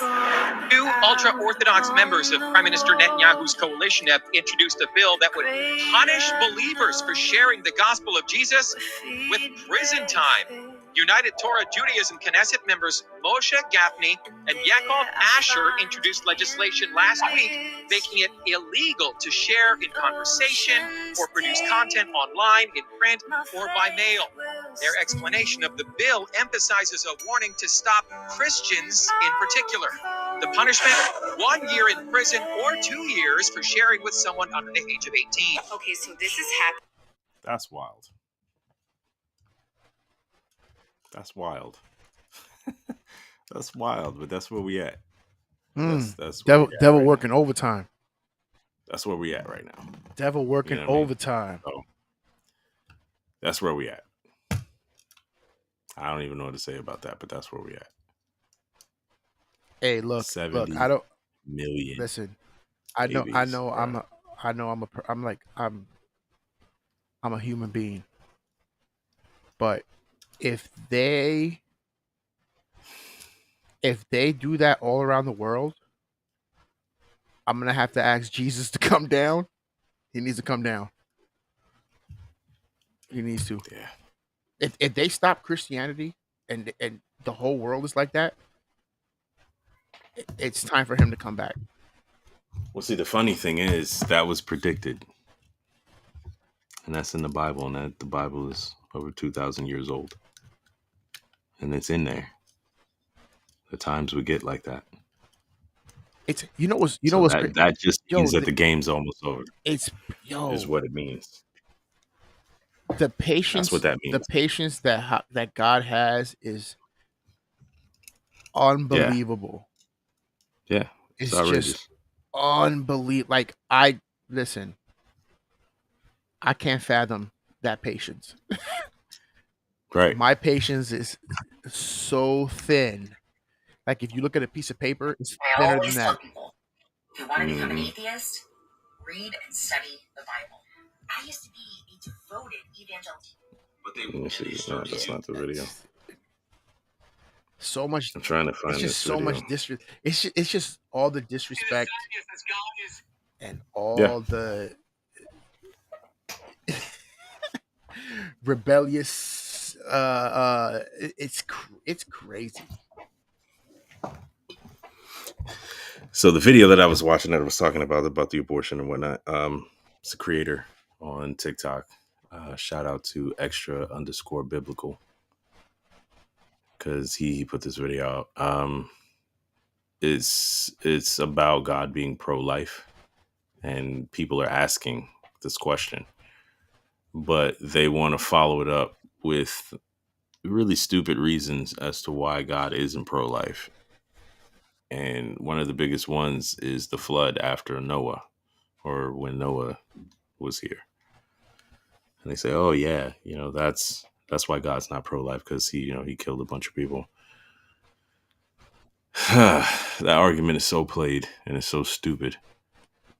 Two ultra-Orthodox members of Prime Minister Netanyahu's coalition have introduced a bill that would punish believers for sharing the gospel of Jesus with prison time. United Torah Judaism Knesset members Moshe Gafni and Yaakov Asher introduced legislation last week making it illegal to share in conversation or produce content online, in print, or by mail. Their explanation of the bill emphasizes a warning to stop Christians in particular. The punishment, 1 year in prison or 2 years for sharing with someone under the age of 18. Okay, so this is happening. That's wild. That's wild. That's wild, but that's where we at. That's where devil working overtime. That's where we at right now. Devil working overtime. So, that's where we at. I don't even know what to say about that, but that's where we at. Hey, look, I don't million. Listen, I'm a human being. But if they do that all around the world, I'm gonna have to ask Jesus to come down. He needs to come down. He needs to. Yeah. If they stop Christianity and the whole world is like that, it's time for him to come back. Well, see, the funny thing is that was predicted, and that's in the Bible, and that the Bible is over 2,000 years old. and it's in there. The times we get like that. It's you know what's that just means that the game's almost over. It's is what it means. The patience. That's what that means. The patience that God has is unbelievable. Yeah, it's just unbelievable. Like listen, I can't fathom that patience. Right. My patience is so thin. Like if you look at a piece of paper, it's thinner than that. People, if you want to become an atheist, read and study the Bible. I used to be a devoted evangelical. Let me see. No, that's not the video. So much. I'm trying to find it's just this so video. much disrespect. It's just all the disrespect and all the rebellious. It's crazy. So the video that I was watching that I was talking about the abortion and whatnot, it's a creator on TikTok. Shout out to extra_biblical because he put this video out. It's about God being pro-life, and people are asking this question, but they want to follow it up with really stupid reasons as to why God isn't pro-life. And one of the biggest ones is the flood after Noah, or when Noah was here. And they say, oh yeah, that's why God's not pro-life, because he killed a bunch of people. That argument is so played and it's so stupid.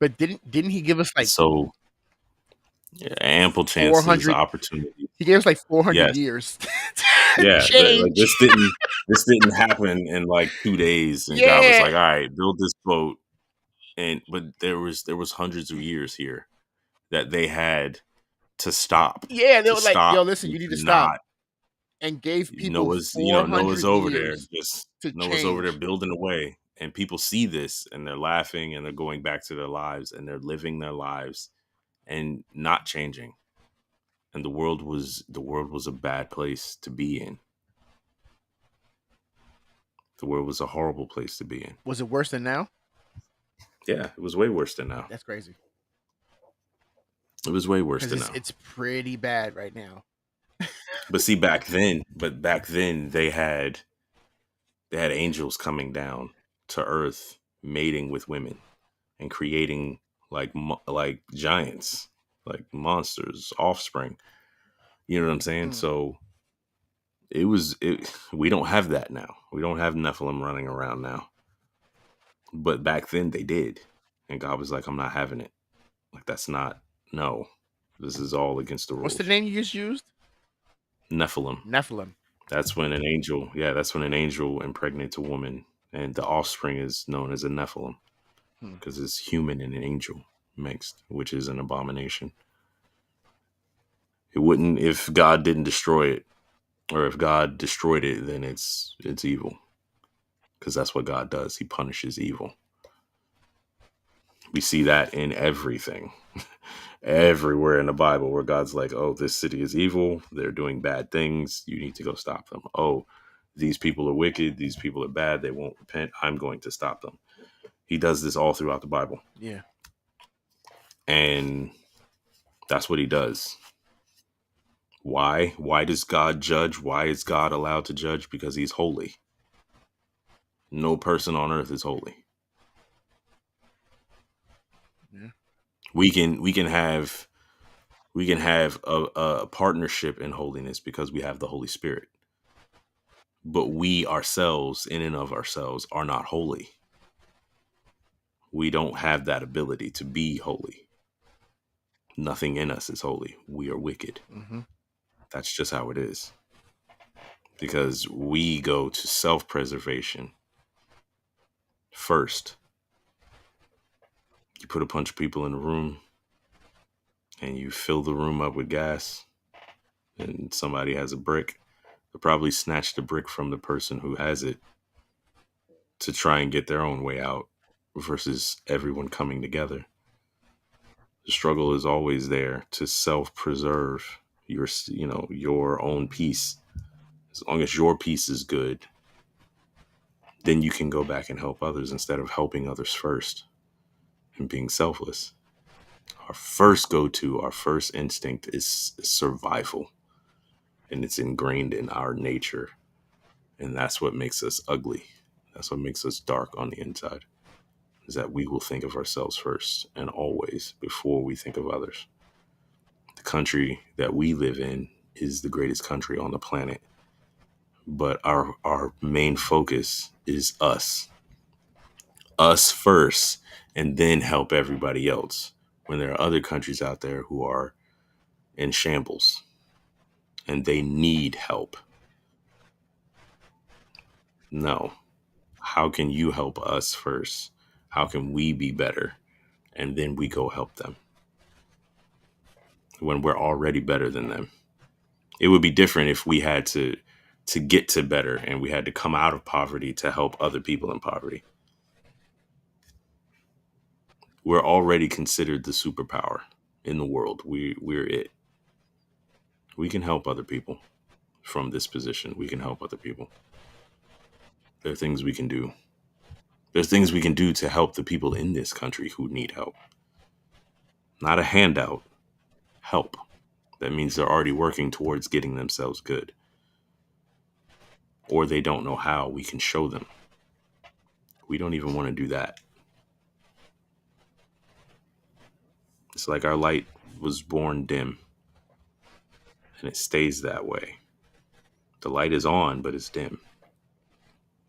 But didn't he give us like ample chances, opportunity? He gave us like 400 years. Yeah, like this didn't happen in like 2 days, and God was like, "All right, build this boat." But there was hundreds of years here that they had to stop. Yeah, they were like, "Yo, listen, you need to stop." And gave people Noah's over there, Noah's over there building away, and people see this and they're laughing and they're going back to their lives and they're living their lives and not changing. And the world was a bad place to be in. The world was a horrible place to be in. Was it worse than now? Yeah, it was way worse than now. That's crazy. It was way worse than now. It's pretty bad right now. But see, back then they had angels coming down to earth, mating with women and creating like giants, like monsters, offspring. You know what I'm saying? So we don't have that now. We don't have Nephilim running around now. But back then they did. And God was like, I'm not having it. Like, this is all against the rules. What's the name you just used? Nephilim. That's when an angel impregnates a woman, and the offspring is known as a Nephilim because it's human and an angel mixed, which is an abomination. It wouldn't, if God didn't destroy it, or if God destroyed it, then it's evil, because that's what God does. He punishes evil. We see that in everything. Everywhere in the Bible where God's like, oh, this city is evil. They're doing bad things. You need to go stop them. Oh, these people are wicked. These people are bad. They won't repent. I'm going to stop them. He does this all throughout the Bible. Yeah. And that's what he does. Why? Why does God judge? Why is God allowed to judge? Because he's holy. No person on earth is holy. Yeah. We can have a partnership in holiness because we have the Holy Spirit. But we ourselves, in and of ourselves, are not holy. We don't have that ability to be holy. Nothing in us is holy. We are wicked. Mm-hmm. That's just how it is. Because we go to self-preservation first. You put a bunch of people in a room and you fill the room up with gas, and somebody has a brick. They'll probably snatch the brick from the person who has it to try and get their own way out versus everyone coming together. The struggle is always there to self-preserve your own peace As long as your peace is good, then you can go back and help others instead of helping others first and being selfless. Our first go-to, our first instinct is survival. And it's ingrained in our nature. And that's what makes us ugly. That's what makes us dark on the inside. Is that we will think of ourselves first and always before we think of others. The country that we live in is the greatest country on the planet. But our main focus is us. Us first, and then help everybody else. When there are other countries out there who are in shambles and they need help. No. How can you help us first? How can we be better? And then we go help them. When we're already better than them. It would be different if we had to get to better and we had to come out of poverty to help other people in poverty. We're already considered the superpower in the world. We're it. We can help other people from this position. We can help other people. There are things we can do. There's things we can do to help the people in this country who need help. Not a handout. Help. That means they're already working towards getting themselves good. Or they don't know how. We can show them. We don't even want to do that. It's like our light was born dim. And it stays that way. The light is on, but it's dim.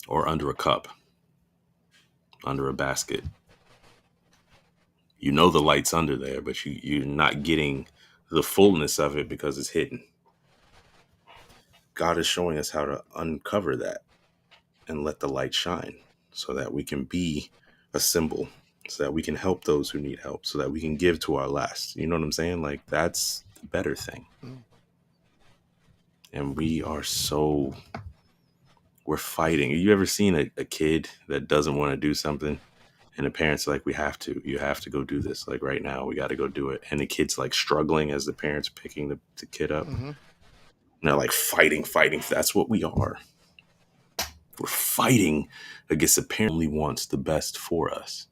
Or under a cup. Under a basket. You know the light's under there, but you're not getting the fullness of it because it's hidden. God is showing us how to uncover that and let the light shine so that we can be a symbol, so that we can help those who need help, so that we can give to our last. You know what I'm saying? Like, that's the better thing. And we're fighting. You ever seen a kid that doesn't want to do something? And the parents are like, you have to go do this. Like right now, we got to go do it. And the kid's like struggling as the parents are picking the kid up. Mm-hmm. And they're like fighting. That's what we are. We're fighting against a parent who only wants the best for us.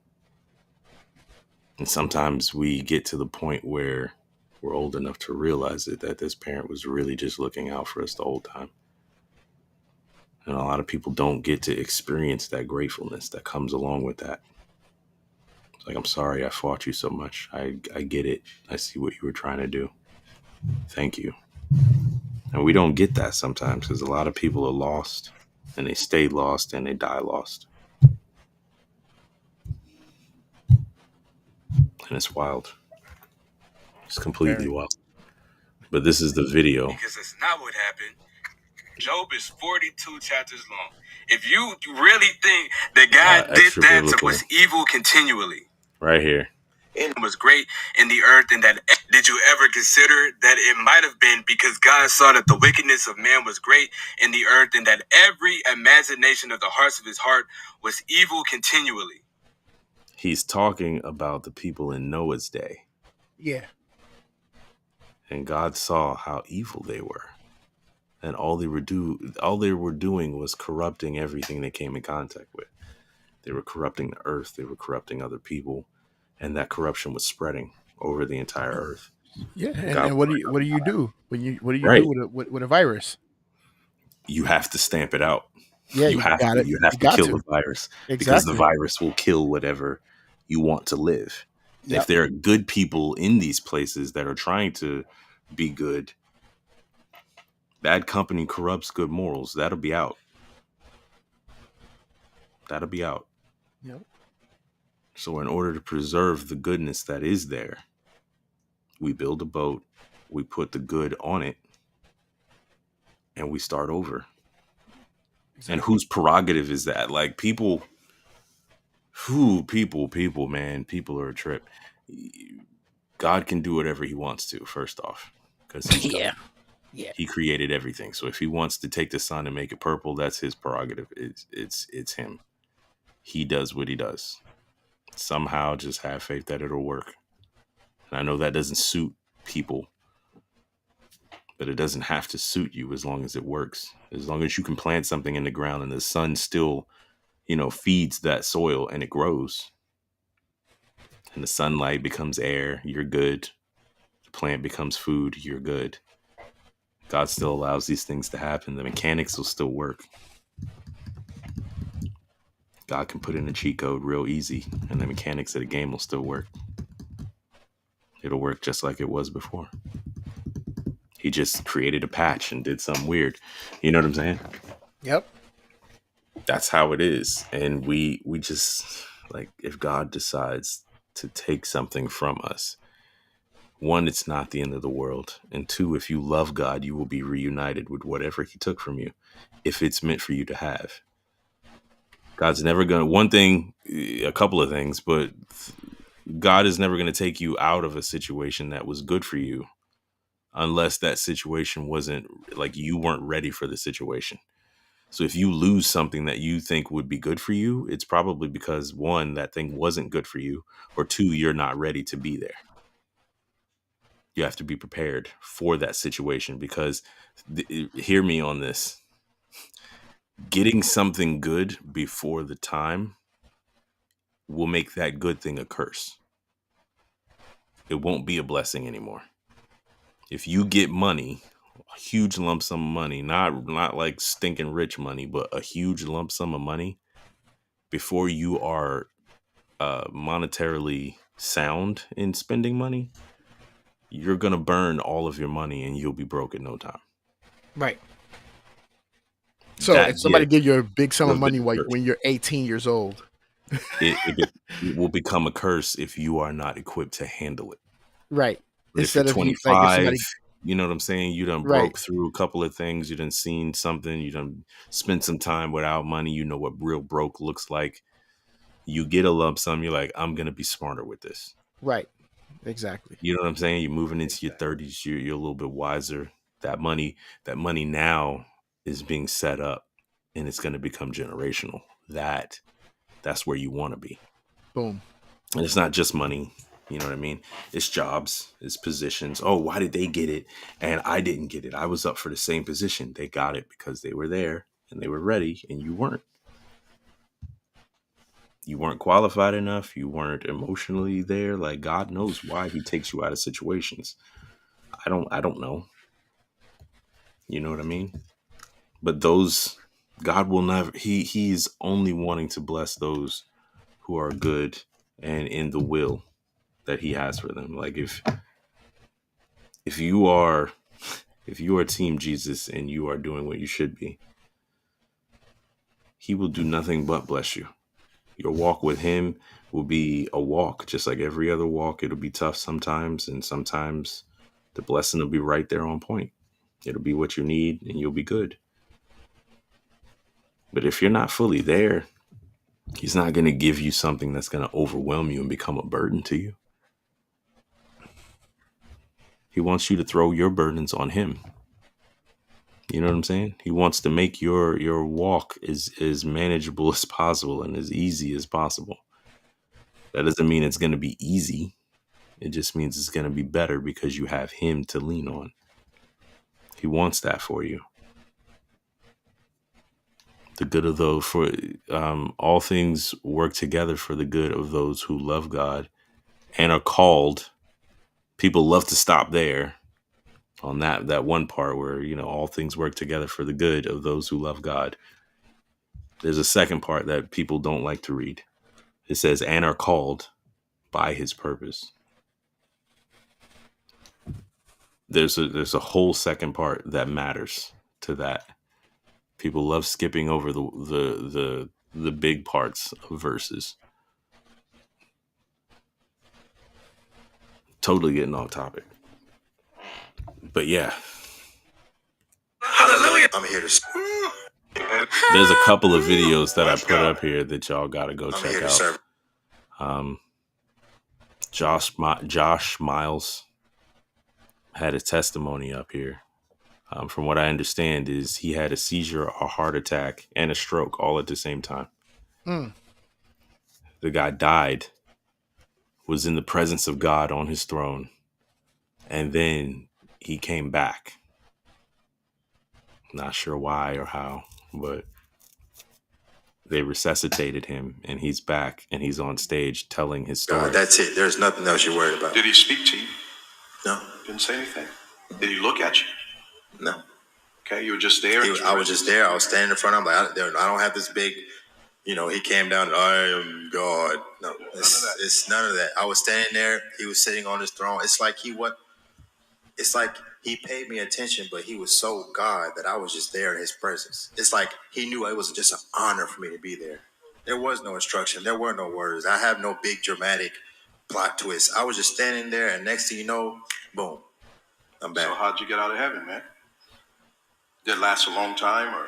And sometimes we get to the point where we're old enough to realize it, that this parent was really just looking out for us the whole time. And a lot of people don't get to experience that gratefulness that comes along with that. It's like, I'm sorry I fought you so much. I get it. I see what you were trying to do. Thank you. And we don't get that sometimes because a lot of people are lost and they stay lost and they die lost. And it's wild. It's completely wild. But this is the video. Because that's not what happened. Job is 42 chapters long. If you really think that God did that to was evil continually. Right here. And it was great in the earth, and that did you ever consider that it might have been because God saw that the wickedness of man was great in the earth, and that every imagination of the hearts of his heart was evil continually? He's talking about the people in Noah's day. Yeah. And God saw how evil they were. And all they were doing was corrupting everything they came in contact with. They were corrupting the earth. They were corrupting other people. And that corruption was spreading over the entire earth. Yeah. And what do you do when you do with a virus? You have to stamp it out. Yeah, you have to kill the virus. Exactly. Because the virus will kill whatever you want to live. Yep. If there are good people in these places that are trying to be good, bad company corrupts good morals. That'll be out. Yep. So in order to preserve the goodness that is there, we build a boat, we put the good on it, and we start over. Exactly. And whose prerogative is that? Like people, man, people are a trip. God can do whatever he wants to, first off. Because he's God. Yeah. He created everything. So if he wants to take the sun and make it purple, that's his prerogative. It's him. He does what he does. Somehow just have faith that it'll work. And I know that doesn't suit people. but it doesn't have to suit you as long as it works. As long as you can plant something in the ground and the sun still, feeds that soil and it grows, and the sunlight becomes air, you're good. The plant becomes food, you're good. God still allows these things to happen. The mechanics will still work. God can put in a cheat code real easy, and the mechanics of the game will still work. It'll work just like it was before. He just created a patch and did something weird. You know what I'm saying? Yep. That's how it is. And we just, like, if God decides to take something from us, one, it's not the end of the world. And two, if you love God, you will be reunited with whatever he took from you, if it's meant for you to have. God's never going to, a couple of things, but God is never going to take you out of a situation that was good for you unless that situation wasn't, like, you weren't ready for the situation. So if you lose something that you think would be good for you, it's probably because, one, that thing wasn't good for you, or two, you're not ready to be there. You have to be prepared for that situation, because hear me on this. Getting something good before the time will make that good thing a curse. It won't be a blessing anymore. If you get money, a huge lump sum of money, not like stinking rich money, but a huge lump sum of money, before you are monetarily sound in spending money, you're going to burn all of your money and you'll be broke in no time. Right. So That if somebody gift give you a big sum of will be money a curse. when you're 18 years old, It will become a curse if you are not equipped to handle it. right? But if you're Instead of you, 25, like if somebody, you know what I'm saying? You done right, broke through a couple of things. You done seen something. You done spent some time without money. You know what real broke looks like. You get a lump sum. You're like, I'm going to be smarter with this. right, exactly. You know what I'm saying? You're moving into your 30s. You're a little bit wiser. That money now is being set up, and it's going to become generational. That's where you want to be. Boom. And it's not just money. You know what I mean? It's jobs, it's positions. Oh, why did they get it and I didn't get it? I was up for the same position. They got it because they were there and they were ready, and you weren't. You weren't qualified enough. You weren't emotionally there. Like, God knows why he takes you out of situations. I don't know. You know what I mean? But God will never, he's only wanting to bless those who are good and in the will that he has for them. Like, if you are Team Jesus and you are doing what you should be, he will do nothing but bless you. Your walk with him will be a walk just like every other walk. It'll be tough sometimes, and sometimes the blessing will be right there on point. It'll be what you need and you'll be good. But if you're not fully there, he's not going to give you something that's going to overwhelm you and become a burden to you. He wants you to throw your burdens on him. You know what I'm saying? He wants to make your walk as manageable as possible and as easy as possible. That doesn't mean it's going to be easy. It just means it's going to be better because you have him to lean on. He wants that for you. The good of those, for all things work together for the good of those who love God and are called. People love to stop there on that one part where, all things work together for the good of those who love God. There's a second part that people don't like to read. It says, and are called by his purpose. There's a whole second part that matters to that. People love skipping over the big parts of verses. Totally getting off topic. But yeah. Hallelujah. I'm here to There's a couple of videos that I put up here that y'all gotta go check out. Josh Miles had a testimony up here. From what I understand is he had a seizure, a heart attack, and a stroke all at the same time. The guy died, was in the presence of God on his throne, and then he came back Not sure why or how, but they resuscitated him, and he's back, and he's on stage telling his story. That's it. There's nothing else you're worried about. Did he speak to you? No. Didn't say anything. Did he look at you? No. Okay, you were just there. I was just there. I was standing in front of him. Like, I don't have this big, he came down and I am God. No, it's none of that. I was standing there. He was sitting on his throne. It's like he paid me attention, but he was so God that I was just there in his presence. It's like he knew it was just an honor for me to be there. There was no instruction. There were no words. I have no big dramatic plot twist. I was just standing there, and next thing you know, boom, I'm back. So how'd you get out of heaven, man? Did it last a long time, or?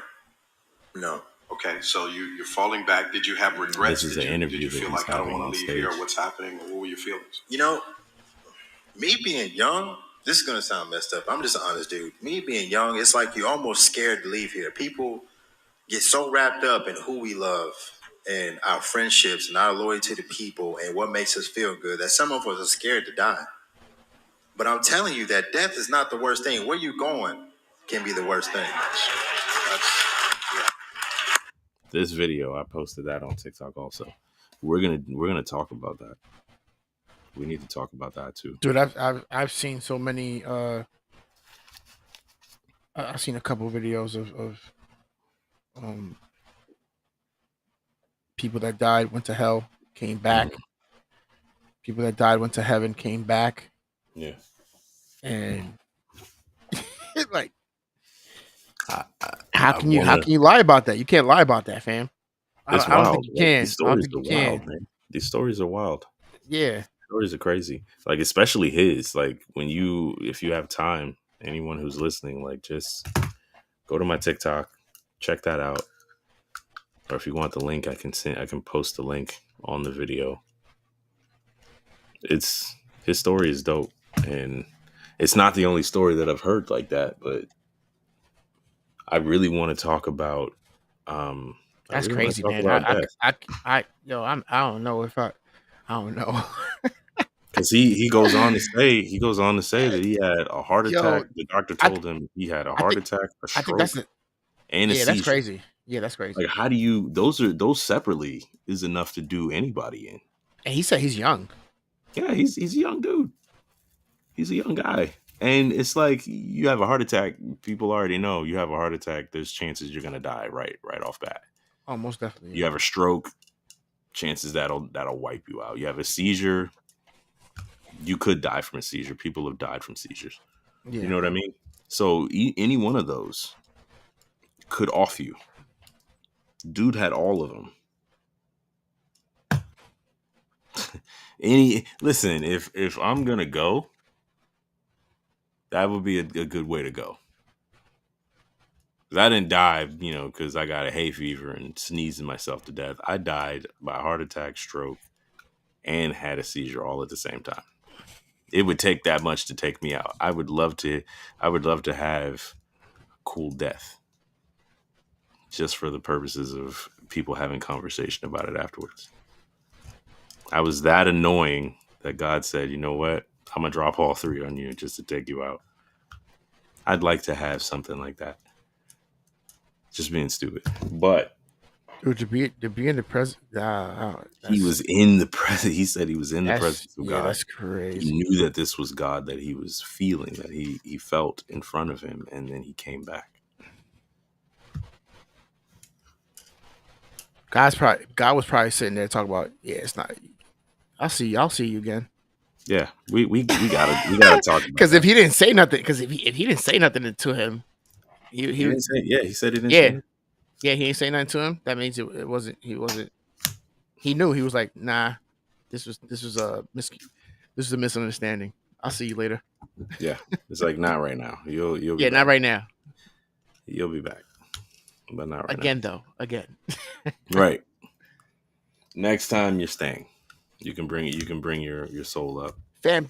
No. Okay, so you're falling back. Did you have regrets? This is an interview Did you that feel he's like I don't having want on to leave stage. here? What's happening? What were your feelings? Me being young, this is going to sound messed up. I'm just an honest dude. Me being young, it's like you're almost scared to leave here. People get so wrapped up in who we love and our friendships and our loyalty to people and what makes us feel good that some of us are scared to die. But I'm telling you that death is not the worst thing. Where you going can be the worst thing. This video, I posted that on TikTok also. We're gonna talk about that. We need to talk about that too. Dude, I've seen so many. I've seen a couple of videos of people that died, went to hell, came back. People that died, went to heaven, came back. Yeah. And like, how can you lie about that? You can't lie about that, fam. It's I don't wild. think you can. These I don't stories think are you wild, can. man. These stories are wild. Yeah. Stories are crazy. Like, especially his. Like, if you have time, anyone who's listening, like, just go to my TikTok, check that out. Or if you want the link, I can post the link on the video. His story is dope, and it's not the only story that I've heard like that, but I really want to talk about That's crazy, man. I don't know if I don't know. Because he goes on to say that he had a heart attack. The doctor told him he had a heart attack, a stroke, and a seizure. That's crazy. Yeah, that's crazy. Like, how do you? Those separately is enough to do anybody in. And he said he's young. Yeah, he's a young dude. He's a young guy, and it's like you have a heart attack. People already know you have a heart attack. There's chances you're gonna die right off bat. Oh, most definitely. You have a stroke, chances that'll wipe you out. You have a seizure. You could die from a seizure. People have died from seizures. Yeah. You know what I mean? So any one of those could off you. Dude had all of them. Listen, if I'm gonna go, that would be a good way to go. I didn't die, because I got a hay fever and sneezing myself to death. I died by a heart attack, stroke, and had a seizure all at the same time. It would take that much to take me out. I would love to have a cool death, just for the purposes of people having conversation about it afterwards. I was that annoying that God said, you know what? I'm going to drop all three on you just to take you out. I'd like to have something like that. Just being stupid. But dude, to be in the presence, he was in the presence. He said he was in the presence of God. Yeah, that's crazy. He knew that this was God that he was feeling, that he felt in front of him, and then he came back. God was probably sitting there talking about, it's not. I'll see you again. Yeah, we gotta talk. Because if he didn't say nothing, if he didn't say nothing to him, he didn't say. Yeah, he said he didn't. Say yeah, he ain't say nothing to him. That means it wasn't. He wasn't. He knew. He was like, nah, this was a misunderstanding. I'll see you later. Yeah, it's like not right now. You'll be back. Not right now. You'll be back, but not right again now. Again. Right. Next time you're staying, you can bring your soul up. Fam,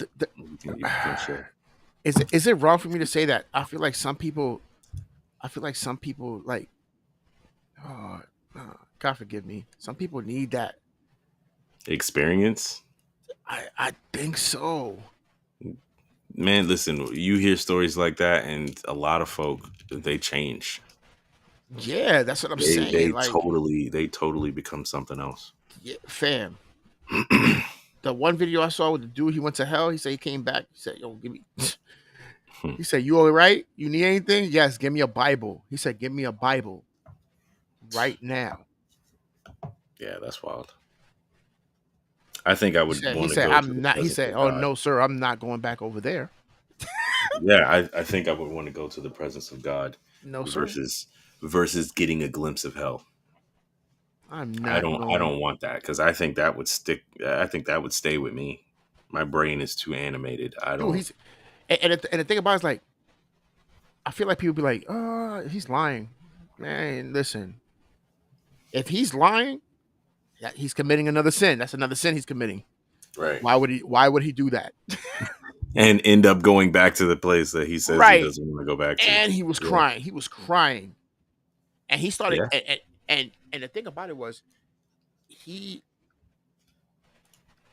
you can share. Is it wrong for me to say that? I feel like some people like, God forgive me. Some people need that experience. I think so. Man, listen, you hear stories like that, and a lot of folk, they change. Yeah, that's what I'm They saying. they Like, totally become something else. yeah, fam. The one video I saw with the dude, he went to hell. He said he came back. He said, "Yo, give me." He said, "You all right? You need anything? Yes, give me a Bible." He said, "Give me a Bible right now." Yeah, that's wild. I think I He would said, "He want to said go to I'm the not." He presence said, of "Oh God. no, sir, I'm not going back over there." Yeah, I think I would want to go to the presence of God No, sir, versus getting a glimpse of hell. I'm I not don't I going. don't want that because I think that would stick. I think that would stay with me. My brain is too animated. I Dude, don't. he's and the thing about it is like I feel like people be like, "Oh, he's lying." Man, listen, if he's lying, he's committing another sin. That's another sin he's committing. Right. Why would he do that? And end up going back to the place that he says he Right. doesn't want to go back to. And he was Yeah. crying. He was crying. And he started Yeah. and the thing about it was he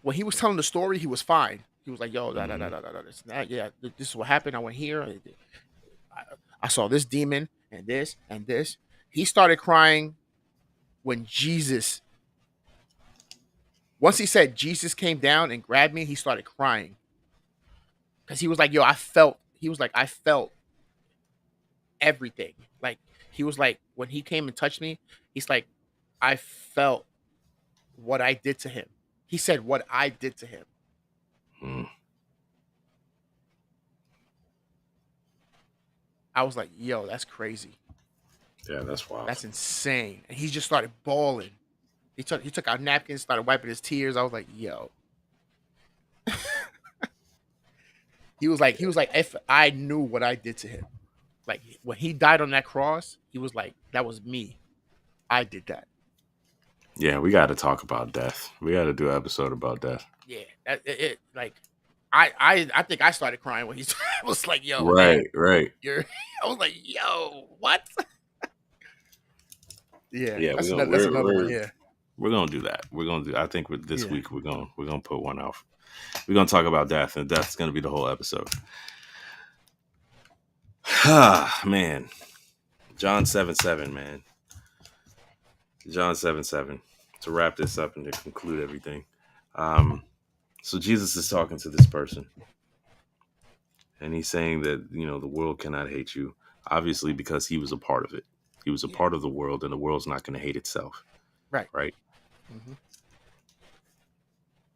when he was telling the story, he was fine. He was like, "Yo, this, that, yeah, this is what happened. I went here. I saw this demon and this and this." He started crying when Jesus. Once he said Jesus came down and grabbed me, he started crying because he was like, "Yo, I felt." He was like, "I felt everything." Like he was like, when he came and touched me, he's like, "I felt what I did to him." He said, "What I did to him." Mm. I was like, "Yo, that's crazy. Yeah, that's wild. That's insane." And he just started bawling. He took out napkins, started wiping his tears. I was like, "Yo." He was like, if I knew what I did to him, like when he died on that cross, he was like, that was me. I did that. Yeah, we got to talk about death. We got to do an episode about death. Yeah, like I think I started crying when he was like, "Yo, man, Right. you're." I was like, "Yo, what?" Yeah, Yeah, that's another one. Yeah, we're gonna do that. We're gonna do. I think this yeah. week we're gonna put one out. We're gonna talk about death, and death's gonna be the whole episode. Ah, man, John 7:7, man. John 7:7. To wrap this up and to conclude everything, so Jesus is talking to this person, and he's saying that the world cannot hate you, obviously because he was a part of it. He was a part of the world, and the world's not going to hate itself. Right. Mm-hmm.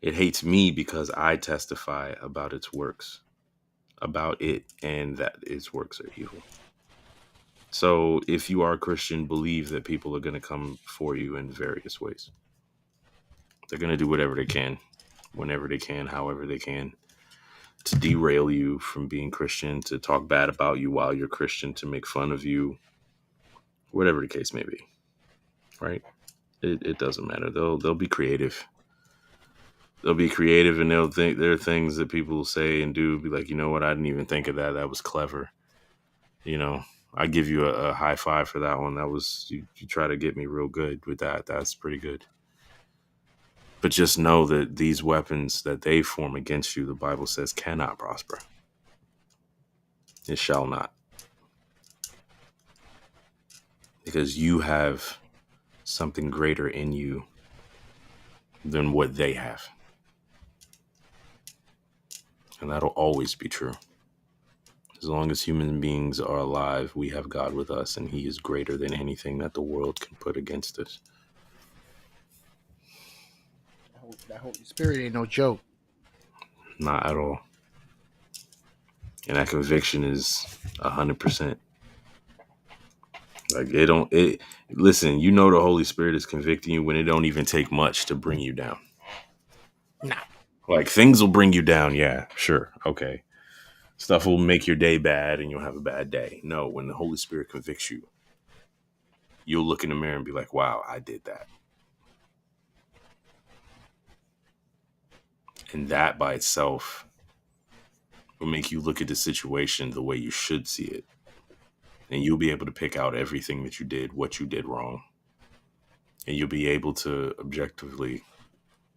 It hates me because I testify about its works, about it, and that its works are evil. So if you are a Christian, believe that people are going to come for you in various ways. They're going to do whatever they can, whenever they can, however they can, to derail you from being Christian, to talk bad about you while you're Christian, to make fun of you, whatever the case may be. Right? It doesn't matter. They'll be creative. They'll be creative, and they'll think there are things that people say and do. Be like, you know what? I didn't even think of that. That was clever. I give you a high five for that one. That was you try to get me real good with that. That's pretty good. But just know that these weapons that they form against you, the Bible says, cannot prosper. It shall not. Because you have something greater in you than what they have. And that'll always be true. As long as human beings are alive, we have God with us, and he is greater than anything that the world can put against us. That Holy Spirit ain't no joke. Not at all. And that conviction is 100%. Like listen, the Holy Spirit is convicting you when it don't even take much to bring you down. Nah. Like things will bring you down. Yeah, sure. Okay. Stuff will make your day bad and you'll have a bad day. No, when the Holy Spirit convicts you, you'll look in the mirror and be like, wow, I did that. And that by itself will make you look at the situation the way you should see it. And you'll be able to pick out everything that you did, what you did wrong. And you'll be able to objectively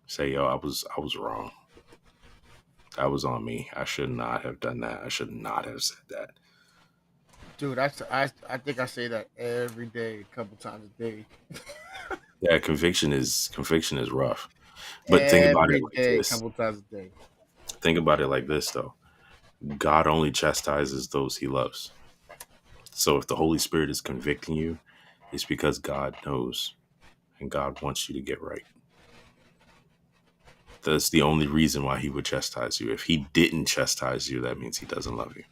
say, yo, I was wrong. That was on me. I should not have done that. I should not have said that. Dude, I think I say that every day, a couple times a day. Yeah, conviction is rough. But think about it Every like day, a this. couple times a day. Think about it like this, though. God only chastises those he loves. So if the Holy Spirit is convicting you, it's because God knows and God wants you to get right. That's the only reason why he would chastise you. If he didn't chastise you, that means he doesn't love you.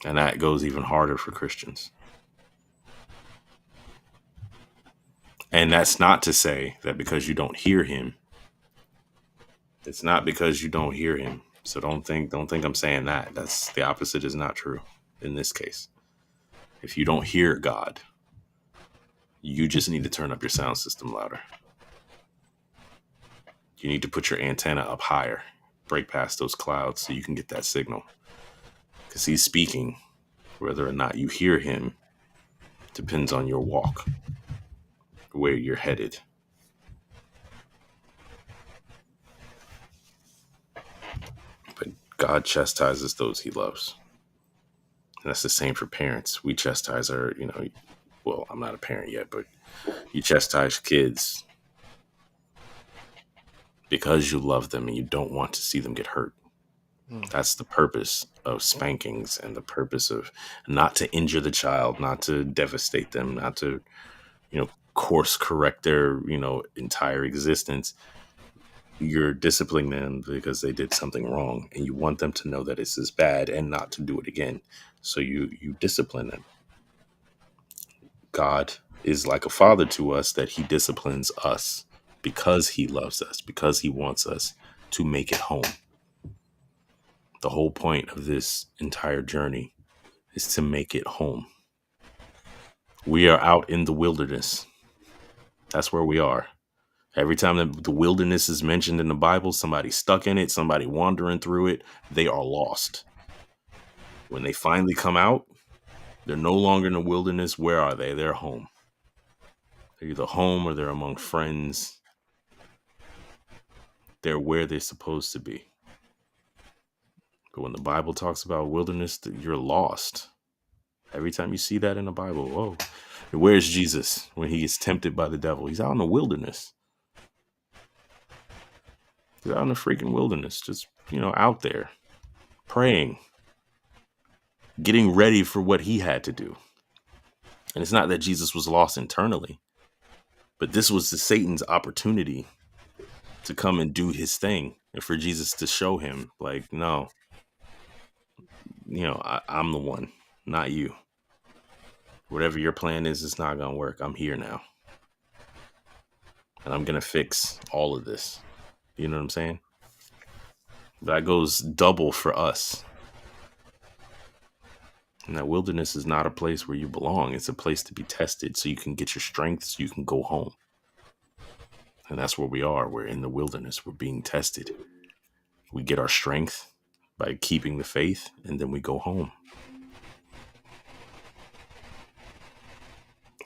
And that goes even harder for Christians. And that's not to say that because you don't hear him, it's not because you don't hear him. So don't think I'm saying that. That's the opposite is not true in this case. If you don't hear God, you just need to turn up your sound system louder. You need to put your antenna up higher, break past those clouds so you can get that signal. Because he's speaking. Whether or not you hear him depends on your walk, where you're headed. But God chastises those he loves. And that's the same for parents. We chastise our, well, I'm not a parent yet, but you chastise kids because you love them and you don't want to see them get hurt. That's the purpose of spankings and the purpose of not to injure the child, not to devastate them, not to, course correct their, entire existence. You're disciplining them because they did something wrong and you want them to know that this is bad and not to do it again. So you discipline them. God is like a father to us, that he disciplines us because he loves us, because he wants us to make it home. The whole point of this entire journey is to make it home. We are out in the wilderness. That's where we are. Every time that the wilderness is mentioned in the Bible, somebody stuck in it, somebody wandering through it, they are lost. When they finally come out, they're no longer in the wilderness. Where are they? They're home. They're either home or they're among friends. They're where they're supposed to be. But when the Bible talks about wilderness, you're lost. Every time you see that in the Bible, whoa, where's Jesus when he is tempted by the devil? He's out in the wilderness. He's out in the freaking wilderness, just, out there praying, getting ready for what he had to do. And it's not that Jesus was lost internally, but this was Satan's opportunity to come and do his thing and for Jesus to show him, like, no, I'm the one, not you. Whatever your plan is, it's not going to work. I'm here now. And I'm going to fix all of this. You know what I'm saying? That goes double for us. And that wilderness is not a place where you belong. It's a place to be tested so you can get your strength, so you can go home. And that's where we are. We're in the wilderness. We're being tested. We get our strength by keeping the faith, and then we go home.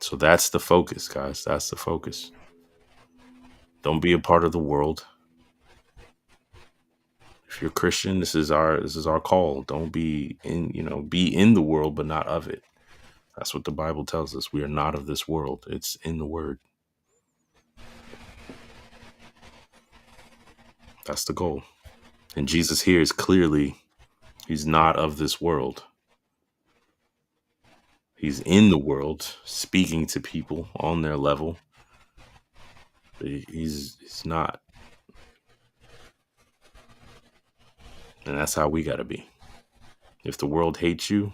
So that's the focus, guys. That's the focus. Don't be a part of the world. If you're Christian, this is our call. Don't be be in the world, but not of it. That's what the Bible tells us. We are not of this world. It's in the word. That's the goal. And Jesus here is clearly, he's not of this world. He's in the world, speaking to people on their level. But he's not. And that's how we got to be. If the world hates you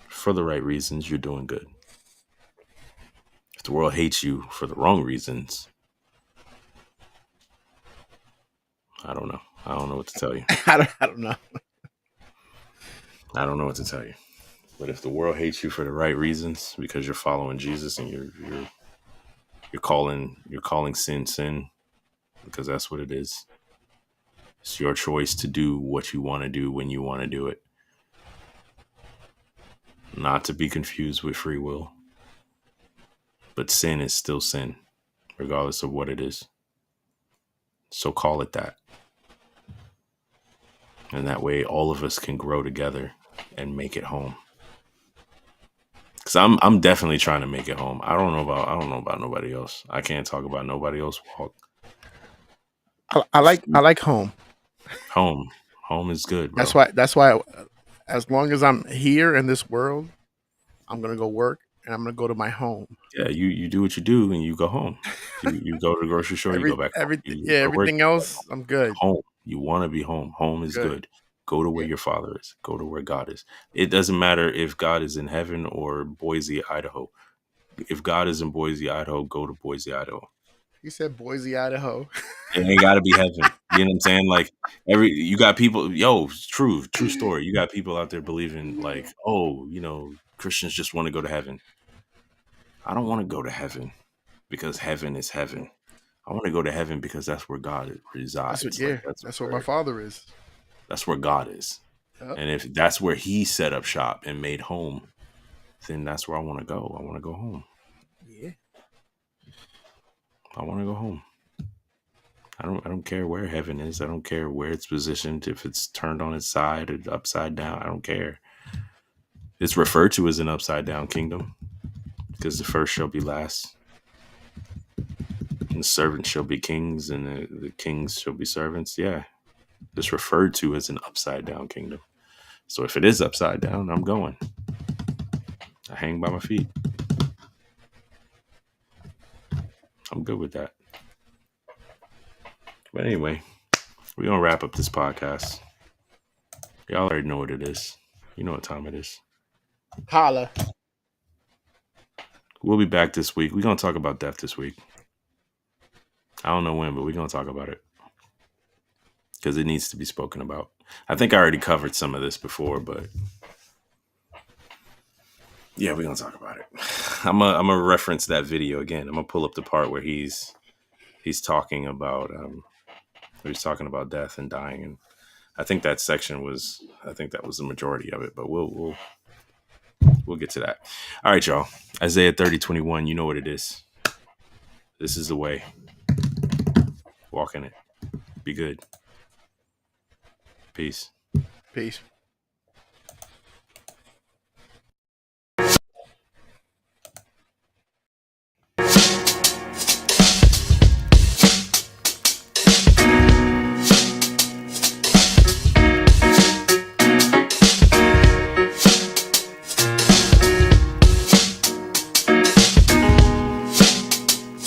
for the right reasons, you're doing good. If the world hates you for the wrong reasons, I don't know. I don't know what to tell you. I don't know. I don't know what to tell you. But if the world hates you for the right reasons, because you're following Jesus and you're calling sin, because that's what it is. It's your choice to do what you want to do when you want to do it. Not to be confused with free will. But sin is still sin, regardless of what it is. So call it that. And that way all of us can grow together and make it home. Cause I'm definitely trying to make it home. I don't know about nobody else. I can't talk about nobody else. Walk. I like home. Home is good, bro. That's why as long as I'm here in this world, I'm gonna go work and I'm gonna go to my home. Yeah, you do what you do and you go home. You go to the grocery store, you go back home. You go to work, everything else, I'm good. home. You want to be home. Home is good. Go to where your Father is. Go to where God is. It doesn't matter if God is in heaven or Boise, Idaho. If God is in Boise, Idaho, go to Boise, Idaho. You said Boise, Idaho. It ain't got to be heaven. You know what I'm saying? Like you got people. True story. You got people out there believing like, oh, Christians just want to go to heaven. I don't want to go to heaven because heaven is heaven. I want to go to heaven because that's where God resides. That's where my Father is. That's where God is. Yep. And if that's where he set up shop and made home, then that's where I want to go. I want to go home. Yeah. I want to go home. I don't care where heaven is. I don't care where it's positioned, if it's turned on its side or upside down. I don't care. It's referred to as an upside down kingdom because the first shall be last. And the servants shall be kings and the kings shall be servants. Yeah. It's referred to as an upside down kingdom. So if it is upside down, I'm going. I hang by my feet. I'm good with that. But anyway, we're going to wrap up this podcast. Y'all already know what it is. You know what time it is. Holla. We'll be back this week. We're going to talk about death this week. I don't know when, but we're going to talk about it. Because it needs to be spoken about. I think I already covered some of this before, but yeah, we're going to talk about it. I'm going to reference that video again. I'm going to pull up the part where he's talking about death and dying, and I think that was the majority of it, but we'll get to that. All right, y'all. Isaiah 30:21, you know what it is. This is the way. Walk in it. Be good. Peace.